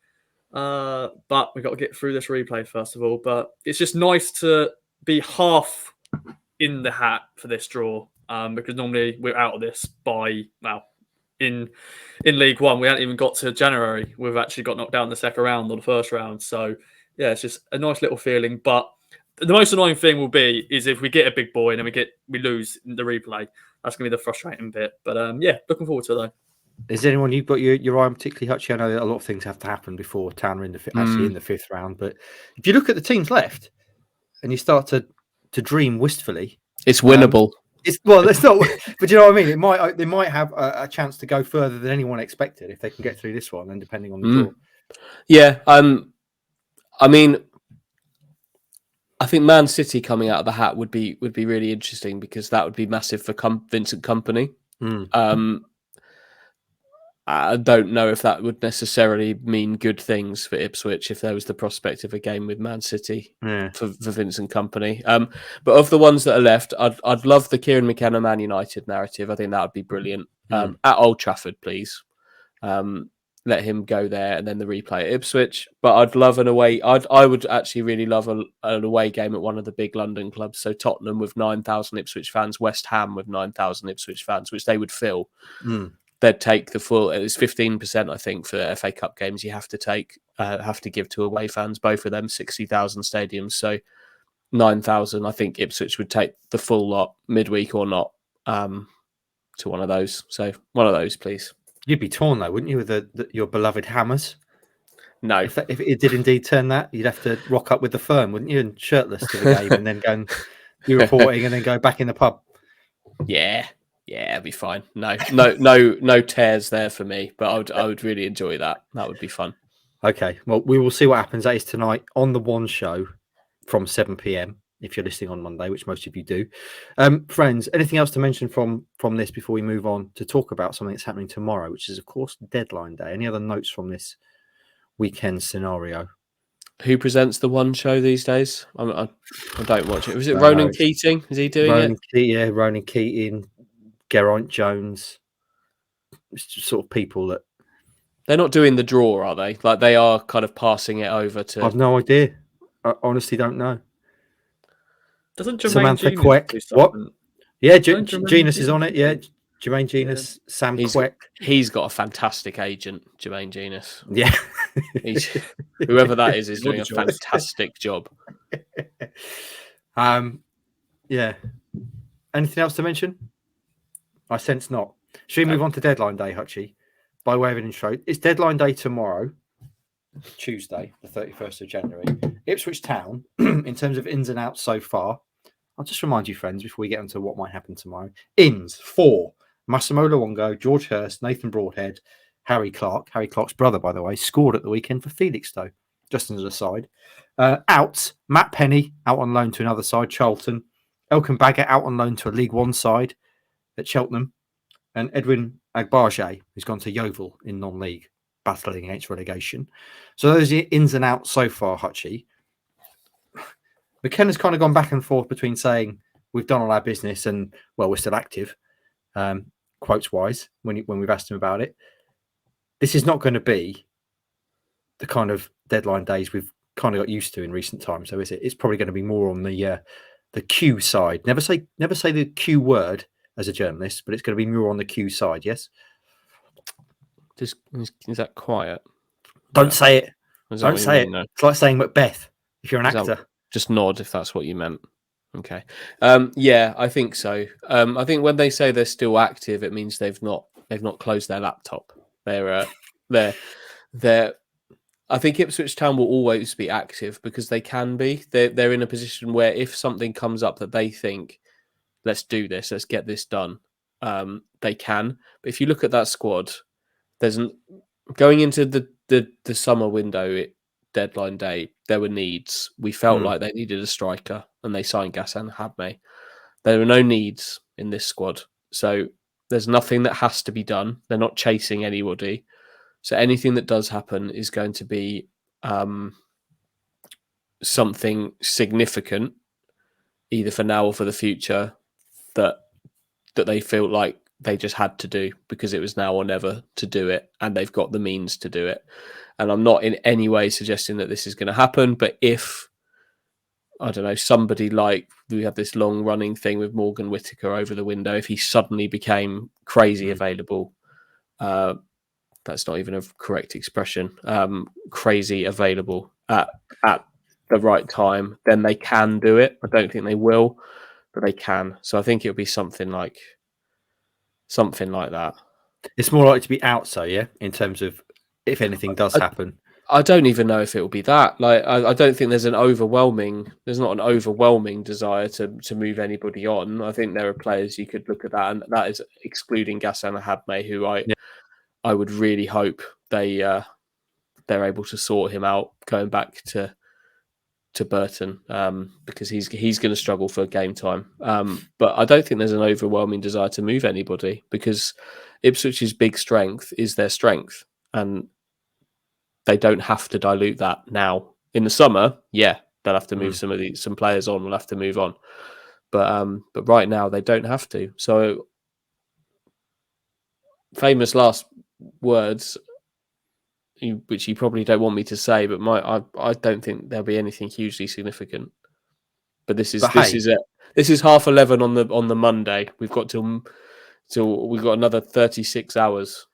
But we've got to get through this replay first of all. But it's just nice to be half in the hat for this draw, because normally we're out of this by, in League One, we haven't even got to January. We've actually got knocked down in the second round or the first round. So, yeah, it's just a nice little feeling. But the most annoying thing will be is if we get a big boy and then we lose in the replay. That's going to be the frustrating bit. But, yeah, looking forward to it, though. Is there anyone you've got your eye on particularly, Hutchie? I know that a lot of things have to happen before Town are actually in the fifth round. But if you look at the teams left and you start to dream wistfully, it's winnable. It's not, but you know what I mean. They might have a chance to go further than anyone expected if they can get through this one, and depending on the draw. Yeah, I mean, I think Man City coming out of the hat would be really interesting, because that would be massive for Vincent Kompany. I don't know if that would necessarily mean good things for Ipswich if there was the prospect of a game with Man City for Vincent Kompany. But of the ones that are left, I'd love the Kieran McKenna Man United narrative. I think that would be brilliant. At Old Trafford, please. Let him go there, and then the replay at Ipswich. But I'd love an away. I would actually really love an away game at one of the big London clubs. So Tottenham with 9,000 Ipswich fans, West Ham with 9,000 Ipswich fans, which they would fill. They'd take the full. It's 15%, I think, for FA Cup games. You have to give to away fans. Both of them 60,000 stadiums. So 9,000. I think Ipswich would take the full lot, midweek or not, to one of those. So one of those, please. You'd be torn though, wouldn't you, with your beloved Hammers? No. If it did indeed turn that, you'd have to rock up with the firm, wouldn't you, and shirtless to the game, and then go and do reporting, and then go back in the pub. Yeah, it'd be fine. No tears there for me, but I would really enjoy that. That would be fun. Okay, well, we will see what happens. That is tonight on the One Show from 7 p.m. if you're listening on Monday, which most of you do. Friends, anything else to mention from this before we move on to talk about something that's happening tomorrow, which is, of course, deadline day? Any other notes from this weekend scenario? Who presents the One Show these days? I don't watch it. Was it Ronan Keating? Is he doing it? Ronan Keating, Geraint Jones. It's just sort of people that... They're not doing the draw, are they? Like, they are kind of passing it over to... I've no idea. I honestly don't know. Doesn't Jermaine Samantha Genius Queck? do What? something? Yeah, Genus is on it. Yeah, Jermaine Genus, Sam Queck. He's got a fantastic agent, Jermaine Genus. Yeah, whoever that is doing a fantastic job. Yeah. Anything else to mention? I sense not. Should we move on to deadline day, Hutchie? by way of an intro, it's deadline day tomorrow, Tuesday, the 31st of January. Ipswich Town, in terms of ins and outs so far, I'll just remind you, friends, before we get into what might happen tomorrow. Ins, 4. Massimo Luongo, George Hurst, Nathan Broadhead, Harry Clark. Harry Clark's brother, by the way, scored at the weekend for Felixstowe, just as an aside. Outs, Matt Penny, out on loan to another side, Charlton. Elkan Baggett, out on loan to a League One side at Cheltenham. And Edwin Agbarge, who's gone to Yeovil in non-league, battling against relegation. So those are the ins and outs so far, Hutchie. McKenna's kind of gone back and forth between saying we've done all our business and, well, we're still active, quotes-wise, when we've asked him about it. This is not going to be the kind of deadline days we've kind of got used to in recent times, so is it? It's probably going to be more on the Q side. Never say the Q word as a journalist, but it's going to be more on the Q side, yes? Is that quiet? Don't say it. Don't say it. No? It's like saying Macbeth if you're an actor. Just nod if that's what you meant. Okay. Yeah, I think so. I think when they say they're still active, it means they've not closed their laptop. They're I think Ipswich Town will always be active because they can be. They're in a position where if something comes up that they think, let's do this, let's get this done, they can. But if you look at that squad, going into the summer window deadline day, there were needs. We felt like they needed a striker, and they signed Ghassan Hadme. There are no needs in this squad, so there's nothing that has to be done. They're not chasing anybody, so anything that does happen is going to be something significant, either for now or for the future, that they feel like they just had to do because it was now or never to do it, and they've got the means to do it. And I'm not in any way suggesting that this is going to happen, but if, I don't know, somebody like, we have this long running thing with Morgan Whittaker over the window, if he suddenly became crazy available, that's not even a correct expression, crazy available at the right time, then they can do it. I don't think they will, but they can. So I think it'll be something like that. It's more likely to be out, so yeah, in terms of if anything does happen. I don't even know if it will be that. Like, I don't think there's not an overwhelming desire to move anybody on. I think there are players you could look at that, and that is excluding Ghassan Hadme, who I would really hope they're able to sort him out going back to Burton, because he's going to struggle for game time. But I don't think there's an overwhelming desire to move anybody because Ipswich's big strength is their strength, and they don't have to dilute that now. In the summer, yeah, they'll have to move some players on. We'll have to move on, but right now they don't have to. So, famous last words, which you probably don't want me to say, but I don't think there'll be anything hugely significant. But this is 11:30 on the Monday. We've got till we've got another 36 hours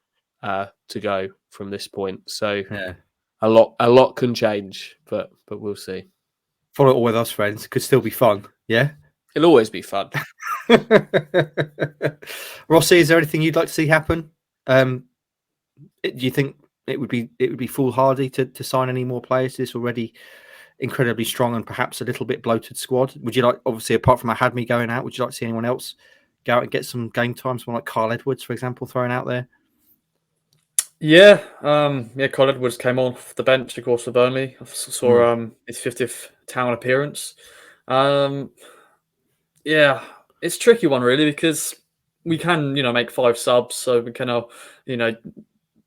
to go from this point. So yeah, a lot can change, but we'll see. Follow it all with us, friends. Could still be fun. Yeah, it'll always be fun. Rossi, is there anything you'd like to see happen? Do you think it would be foolhardy to sign any more players to this already incredibly strong and perhaps a little bit bloated squad? Would you like, obviously, apart from Hadme going out, would you like to see anyone else go out and get some game time? Someone like Carl Edwards, for example, thrown out there? Yeah, Carl Edwards came off the bench, of course, for Burnley. I saw his 50th Town appearance. Yeah, it's a tricky one, really, because we can, make 5 subs, so we can,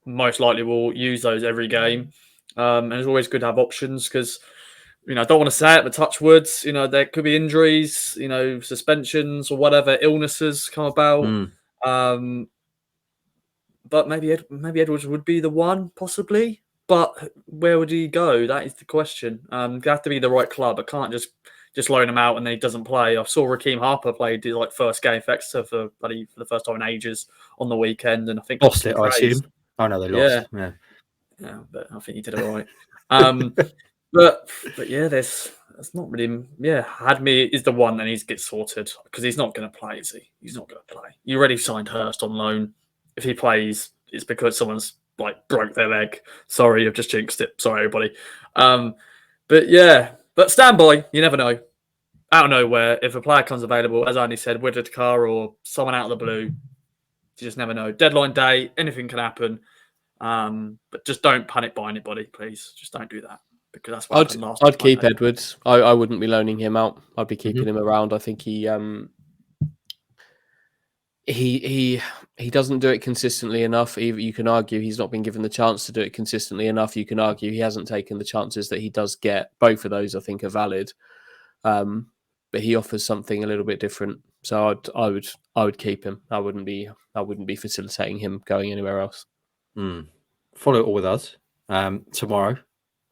most likely we'll use those every game. And it's always good to have options because, I don't want to say it, but touch woods, there could be injuries, suspensions or whatever, illnesses come about. But maybe Edwards would be the one, possibly. But where would he go? That is the question. You have to be the right club. I can't just loan him out and then he doesn't play. I saw Raheem Harper play first game for Exeter for the first time in ages on the weekend, and I think lost it. I assume. Oh no, they lost. Yeah, but I think he did it all right. But yeah, there's not really. Yeah, Hadme is the one that needs to get sorted because he's not going to play, is he? He's not going to play. You already signed Hurst on loan. If he plays, it's because someone's like broke their leg. Sorry, I've just jinxed it. Sorry, everybody. But stand by. You never know. Out of nowhere, if a player comes available, as Andy said, Widget Car or someone out of the blue, you just never know. Deadline day, anything can happen. But just don't panic buy anybody, please. Just don't do that, because that's what happened last. I'd keep Edwards. I wouldn't be loaning him out. I'd be keeping him around. I think he doesn't do it consistently enough. You can argue he's not been given the chance to do it consistently enough. You can argue he hasn't taken the chances that he does get. Both of those, I think, are valid. But he offers something a little bit different. So I would keep him. I wouldn't be facilitating him going anywhere else. Follow it all with us tomorrow,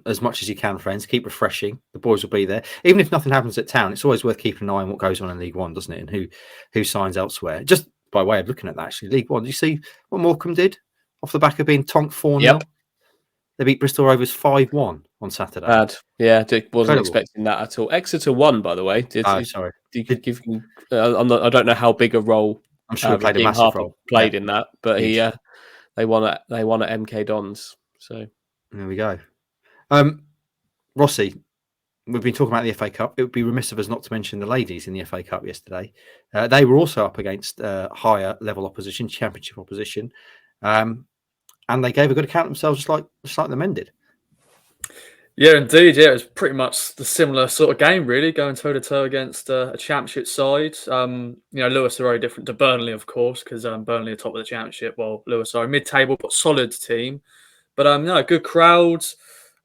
as much as you can, friends. Keep refreshing. The boys will be there. Even if nothing happens at Town, it's always worth keeping an eye on what goes on in League One, doesn't it? And who signs elsewhere. Just by way of looking at that, actually, League One. Did you see what Morecambe did off the back of being tonked 4-0? Yep. They beat Bristol Rovers 5-1 on Saturday. Bad. Yeah, wasn't expecting that at all. Exeter won, by the way. Sorry. I don't know how big a role. I'm sure he played a massive role. Played in that, but they won at MK Dons. So there we go. Rossi, we've been talking about the FA Cup. It would be remiss of us not to mention the ladies in the FA Cup yesterday. They were also up against higher level opposition, championship opposition, and they gave a good account of themselves, just like the men did. Yeah, indeed. Yeah, it was pretty much the similar sort of game, really, going toe to toe against a championship side. Lewis are very different to Burnley, of course, because Burnley are top of the championship, while Lewis are mid-table but solid team. But good crowds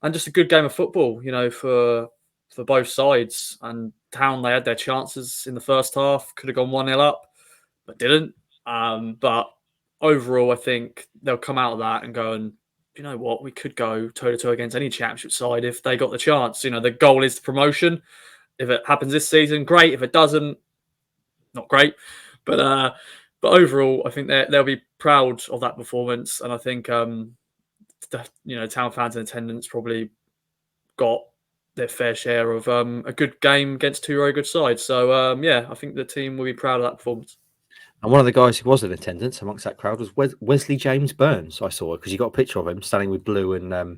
and just a good game of football, for both sides. And Town, they had their chances in the first half, could have gone 1-0 up, but didn't. But overall, I think they'll come out of that and go, and you know what, we could go toe-to-toe against any championship side if they got the chance. The goal is promotion. If it happens this season, great. If it doesn't, not great. But overall, I think they'll be proud of that performance. And I think, Town fans in attendance probably got their fair share of a good game against two very good sides. So, I think the team will be proud of that performance. And one of the guys who was in attendance amongst that crowd was Wesley James Burns. I saw, because you got a picture of him standing with Blue and the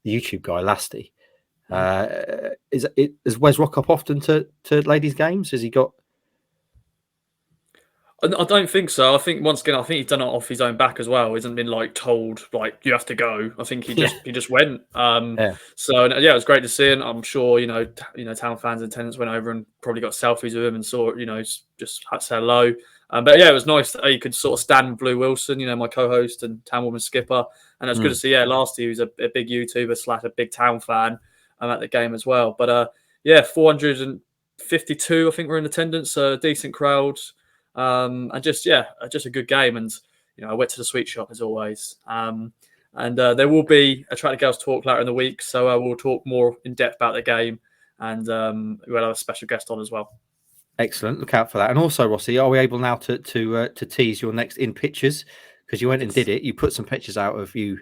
YouTube guy Lasty. Has Wes rock up often to ladies' games? Has he got? I don't think so. I think once again, he's done it off his own back as well. He hasn't been told you have to go. I think he just went. So it was great to see, and I'm sure Town fans in attendance went over and probably got selfies with him and saw just had to say hello. It was nice that he could sort of stand with Blue Wilson, my co-host and Town Woman skipper, and it was good to see. Lasty, who's a big YouTuber / a big Town fan, at the game as well. But 452, I think, were in attendance. A decent crowd. And just a good game. And I went to the sweet shop as always. And there will be a Track the Girls talk later in the week, so we'll talk more in depth about the game, and we'll have a special guest on as well. Excellent. Look out for that. And also, Rossi, are we able now to tease your next in pictures? Because you went and did it. You put some pictures out of you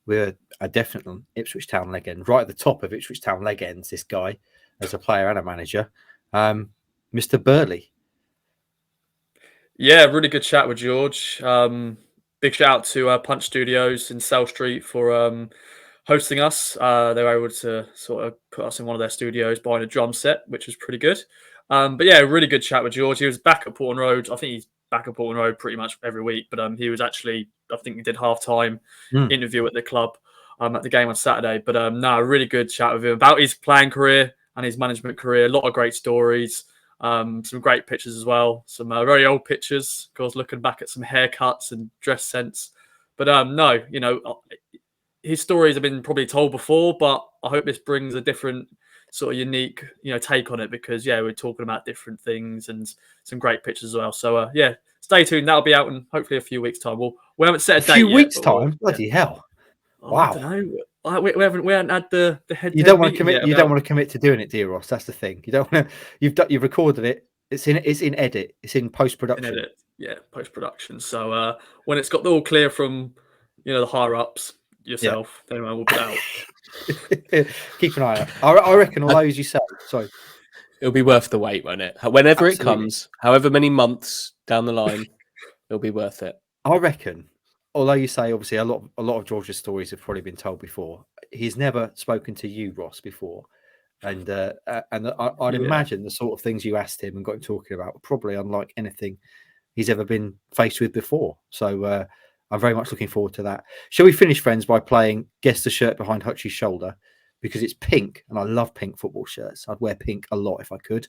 with a definite Ipswich Town legend, right at the top of Ipswich Town legends. This guy, as a player and a manager, Mr. Burley. Yeah, really good chat with George. Big shout out to Punch Studios in South Street for hosting us. They were able to sort of put us in one of their studios behind a drum set, which was pretty good. Really good chat with George. He was back at Portland Road. I think he's back at Portland Road pretty much every week, but he was actually, I think he did half-time interview at the club at the game on Saturday. But a really good chat with him about his playing career and his management career. A lot of great stories. Some great pictures as well. Some very old pictures, of course, looking back at some haircuts and dress sense. But his stories have been probably told before, but I hope this brings a different sort of unique, take on it, because we're talking about different things and some great pictures as well. So stay tuned. That'll be out in hopefully a few weeks' time. We haven't set a date yet. A few weeks' time? Bloody hell! Wow. I don't know. We haven't had the head. You don't want to commit. You don't want to commit to doing it, do you, Ross? That's the thing. You don't want to. You've recorded it. It's in edit. It's in post production. Post production. So when it's got all clear from the higher ups, yourself, then we'll put it out. Keep an eye out. I reckon all those you say. Sorry. It'll be worth the wait, won't it? Whenever it comes, however many months down the line, it'll be worth it. I reckon although you say obviously a lot of George's stories have probably been told before, he's never spoken to you, Ross, before, and I'd imagine the sort of things you asked him and got him talking about were probably unlike anything he's ever been faced with before. So I'm very much looking forward to that. Shall we finish, friends, by playing Guess the Shirt Behind Hutchie's Shoulder? Because it's pink, and I love pink football shirts. I'd wear pink a lot if I could.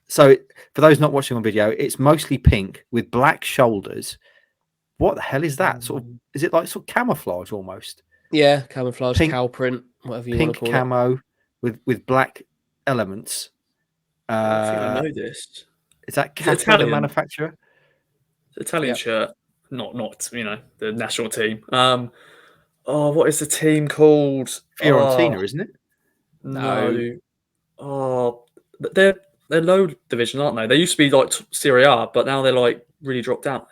So for those not watching on video, it's mostly pink with black shoulders. What the hell is that? Is it like sort of camouflage almost? Yeah, camouflage, Pink, cow print, whatever you want to pink call camo with black elements. I think I know this. Is that Is it Cato, the Italian? manufacturer? Italian Yep. shirt, not the national team. What is the team called? Fiorentina, isn't it? No. Oh, they're low division, aren't they? They used to be like Serie A, but now they're like really dropped down.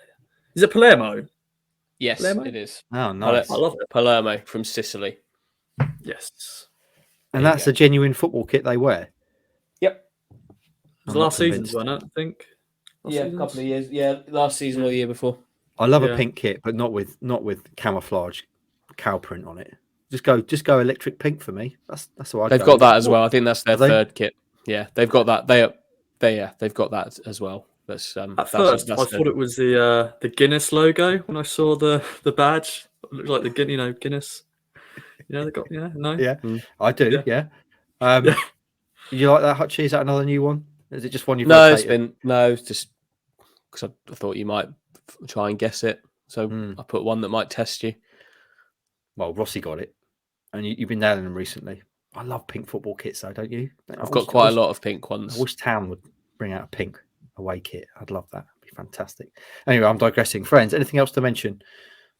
Is it Palermo? Yes, Palermo? it is. Oh, nice. I love it. Palermo from Sicily. Yes. And There you that's go. a genuine football kit they wear. Yep. It was I'm not last season's, convinced. wasn't it? I think. Last Yeah, a season's? couple of years. Yeah, last season or the year before. I love a Yeah. pink kit, but not with camouflage cow print on it. Just go electric pink for me. That's what They've go got with. that as well. I think that's their Have they? third kit. Yeah, they've got that. They've got that as well. That's At first, I thought it was the Guinness logo when I saw the badge. It looked like the Guinness. They got no. Yeah, Mm. I do. Yeah. Yeah. You like that, Hutchie? Is that another new one? Is it just one you've No, it's rotated? just because I thought you might try and guess it. So I put one that might test you. Well, Rossi got it, and you've been nailing them recently. I love pink football kits, though, don't you? I've got quite a lot of pink ones. I wish Town would bring out a pink away kit. I'd love that. It'd be fantastic. Anyway, I'm digressing. Friends, anything else to mention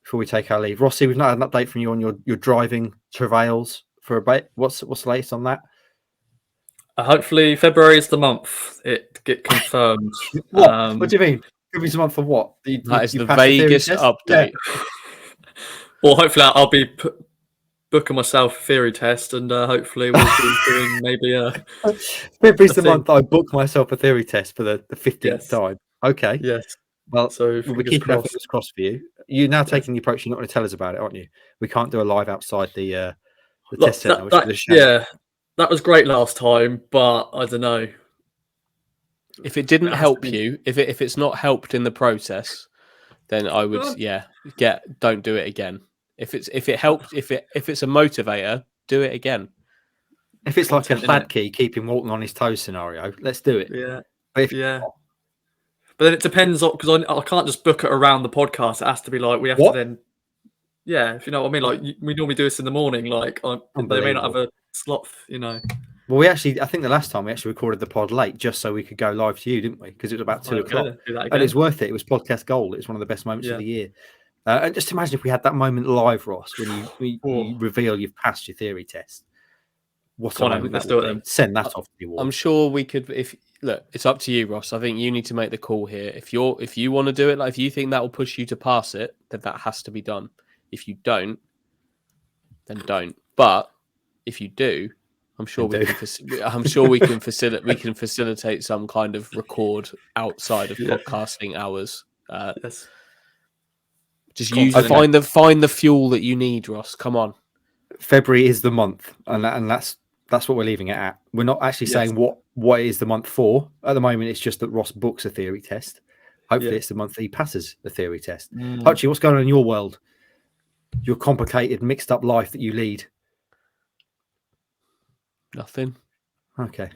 before we take our leave? Rossi, we've not had an update from you on your driving travails for a bit. What's the latest on that? Hopefully, February is the month it get confirmed. What? What do you mean? Give me some month for what? That is the passed theory vaguest test? update. Well, hopefully, I'll be booking myself a theory test, and hopefully, we'll be doing maybe a. February's the thing. month I book myself a theory test for the 15th Yes. time. Okay. Yes. Well, So we'll be fingers keeping our crossed. fingers crossed for you. You're now taking the approach. You're not going to tell us about it, aren't you? We can't do a live outside the Look, test centre, which is a shame. yeah, that was great last time, but I don't know. If it didn't It has to help be- you, if it's not helped in the process, then I would don't do it again. If it helped, if it's a motivator, do it again. If it's like a Content, innit? lad key keeping Walton on his toes scenario, let's do it. Yeah, But if yeah. But then it depends on because I can't just book it around the podcast. It has to be like we have What? to then. Yeah, if you know what I mean. Like we normally do this in the morning. Like they may not have a slot. Well, I think the last time we actually recorded the pod late just so we could go live to you, didn't we? Because it was about 2 o'clock. Do that And again. it's worth it. It was podcast gold. It was one of the best moments of the year. And just imagine if we had that moment live, Ross, when you reveal you've passed your theory test. What Come a on, moment let's that do would it be. then. Send that off to the award. I'm sure we could. It's up to you, Ross. I think you need to make the call here. If you want to do it, like if you think that will push you to pass it, then that has to be done. If you don't, then don't. But if you do, I'm sure we can facilitate some kind of record outside of podcasting hours. Yes. Just Content. find the fuel that you need, Ross. Come on. February is the month, and that's what we're leaving it at. We're not actually saying what is the month for. At the moment, it's just that Ross books a theory test. Hopefully, it's the month that he passes the theory test. Hutchie, what's going on in your world? Your complicated, mixed up life that you lead. Nothing. Okay.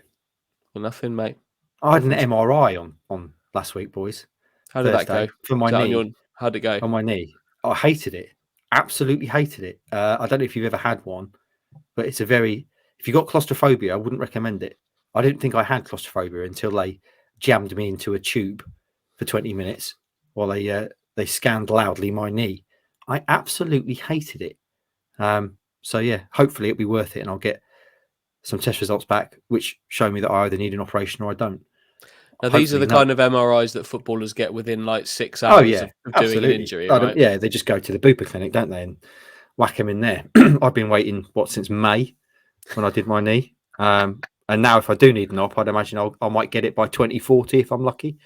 Well, nothing, mate. I had an MRI on last week, boys. How did that Thursday, go? for my Is that on knee? how'd it go? On my knee. I hated it. Absolutely hated it. I don't know if you've ever had one, but if you got claustrophobia, I wouldn't recommend it. I didn't think I had claustrophobia until they jammed me into a tube for 20 minutes while they scanned loudly my knee. I absolutely hated it. So yeah, hopefully it'll be worth it and I'll get some test results back which show me that I either need an operation or I don't. Now, these are the kind of MRIs that footballers get within like 6 hours of doing an injury, right? Yeah, they just go to the Bupa clinic, don't they, and whack them in there. I've been waiting, since May when I did my knee. And now if I do need an op, I'd imagine I might get it by 2040 if I'm lucky,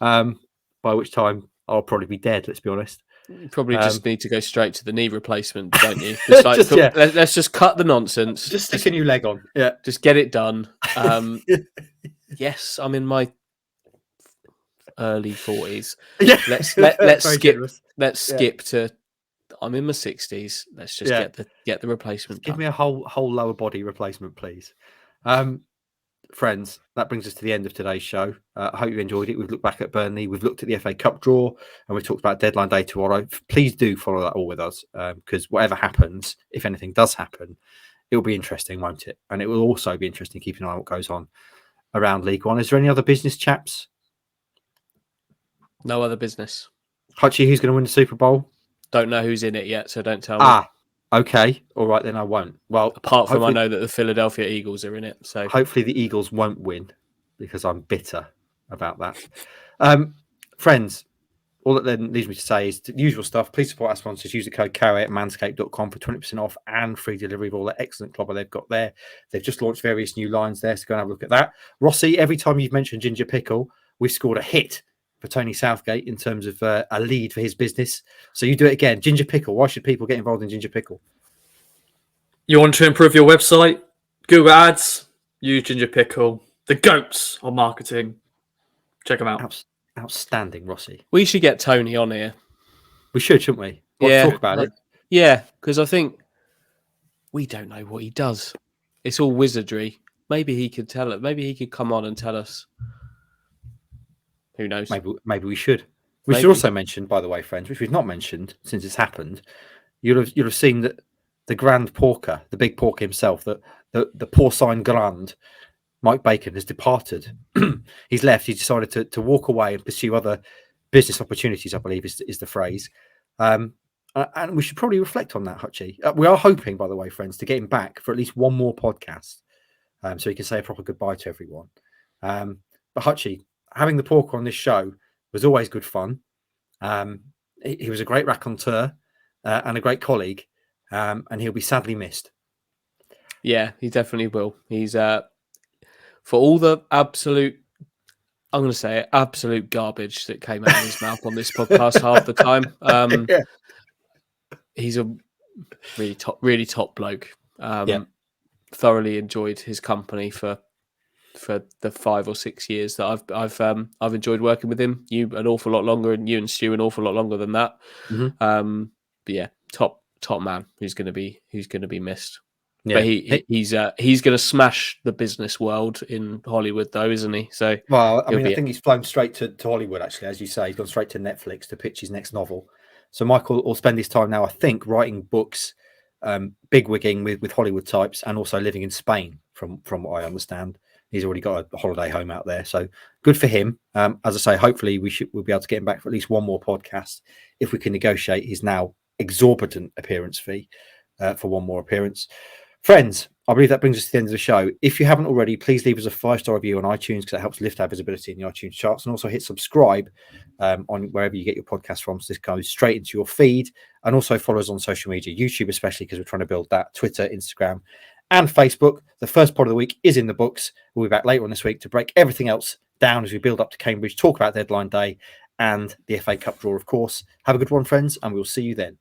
by which time I'll probably be dead. Let's be honest. You probably just need to go straight to the knee replacement, don't you? Just like, let's just cut the nonsense. Just stick a new leg on. Yeah. Just get it done. Yes, I'm in my early 40s. Yeah. Let's skip. Generous. Let's skip to. I'm in my 60s. Let's just get the replacement. Give me a whole lower body replacement, please. Friends, that brings us to the end of today's show. I hope you enjoyed it. We've looked back at Burnley. We've looked at the FA Cup draw, and we've talked about deadline day tomorrow. Please do follow that all with us, because whatever happens, if anything does happen, it will be interesting, won't it? And it will also be interesting keeping an eye on what goes on around League One. Is there any other business, chaps? No other business. Hutchie, who's going to win the Super Bowl? Don't know who's in it yet, so don't tell me. Okay. All right, then I won't. Well, apart from I know that the Philadelphia Eagles are in it. So hopefully the Eagles won't win, because I'm bitter about that. Friends, all that then leaves me to say is the usual stuff. Please support our sponsors. Use the code KOA at manscaped.com for 20% off and free delivery of all the excellent clobber they've got there. They've just launched various new lines there, so go and have a look at that. Rossi, every time you've mentioned Ginger Pickle, we've scored a hit for Tony Southgate in terms of a lead for his business. So you do it again. Ginger Pickle. Why should people get involved in Ginger Pickle? You want to improve your website? Google Ads. Use Ginger Pickle. The GOATs on marketing. Check them out. Outstanding, Rossi. We should get Tony on here. We should, shouldn't we? Talk about it. Yeah, because I think we don't know what he does. It's all wizardry. Maybe he could tell it. Maybe he could come on and tell us. Who knows? Maybe we should. We should also mention, by the way, friends, which we've not mentioned since it's happened. You'll have seen that the Grand Porker, the big pork himself, the porcine grand, Mike Bacon, has departed. He's left. He's decided to walk away and pursue other business opportunities, I believe is the phrase. And we should probably reflect on that, Hutchie. We are hoping, by the way, friends, to get him back for at least one more podcast, so he can say a proper goodbye to everyone. But Hutchie, having the porker on this show was always good fun. He was a great raconteur and a great colleague, and he'll be sadly missed. Yeah, he definitely will. He's for all the absolute garbage that came out of his mouth on this podcast half the time. He's a really top bloke. Thoroughly enjoyed his company for the 5 or 6 years that I've enjoyed working with him. You an awful lot longer, and you and Stu an awful lot longer than that. Mm-hmm. But yeah, top man who's going to be missed. Yeah. But he's going to smash the business world in Hollywood, though, isn't he? So I think he's flown straight to Hollywood. Actually, as you say, he's gone straight to Netflix to pitch his next novel. So Michael will spend his time now, I think, writing books, bigwigging with Hollywood types, and also living in Spain. From what I understand, he's already got a holiday home out there. So good for him. As I say, hopefully we'll be able to get him back for at least one more podcast if we can negotiate his now exorbitant appearance fee for one more appearance. Friends, I believe that brings us to the end of the show. If you haven't already, please leave us a 5-star review on iTunes, because it helps lift our visibility in the iTunes charts, and also hit subscribe on wherever you get your podcast from, so this goes straight into your feed. And also follow us on social media, YouTube especially, because we're trying to build that, Twitter, Instagram, and Facebook. The first part of the week is in the books. We'll be back later on this week to break everything else down as we build up to Cambridge, talk about deadline day and the FA Cup draw, of course. Have a good one, friends, and we'll see you then.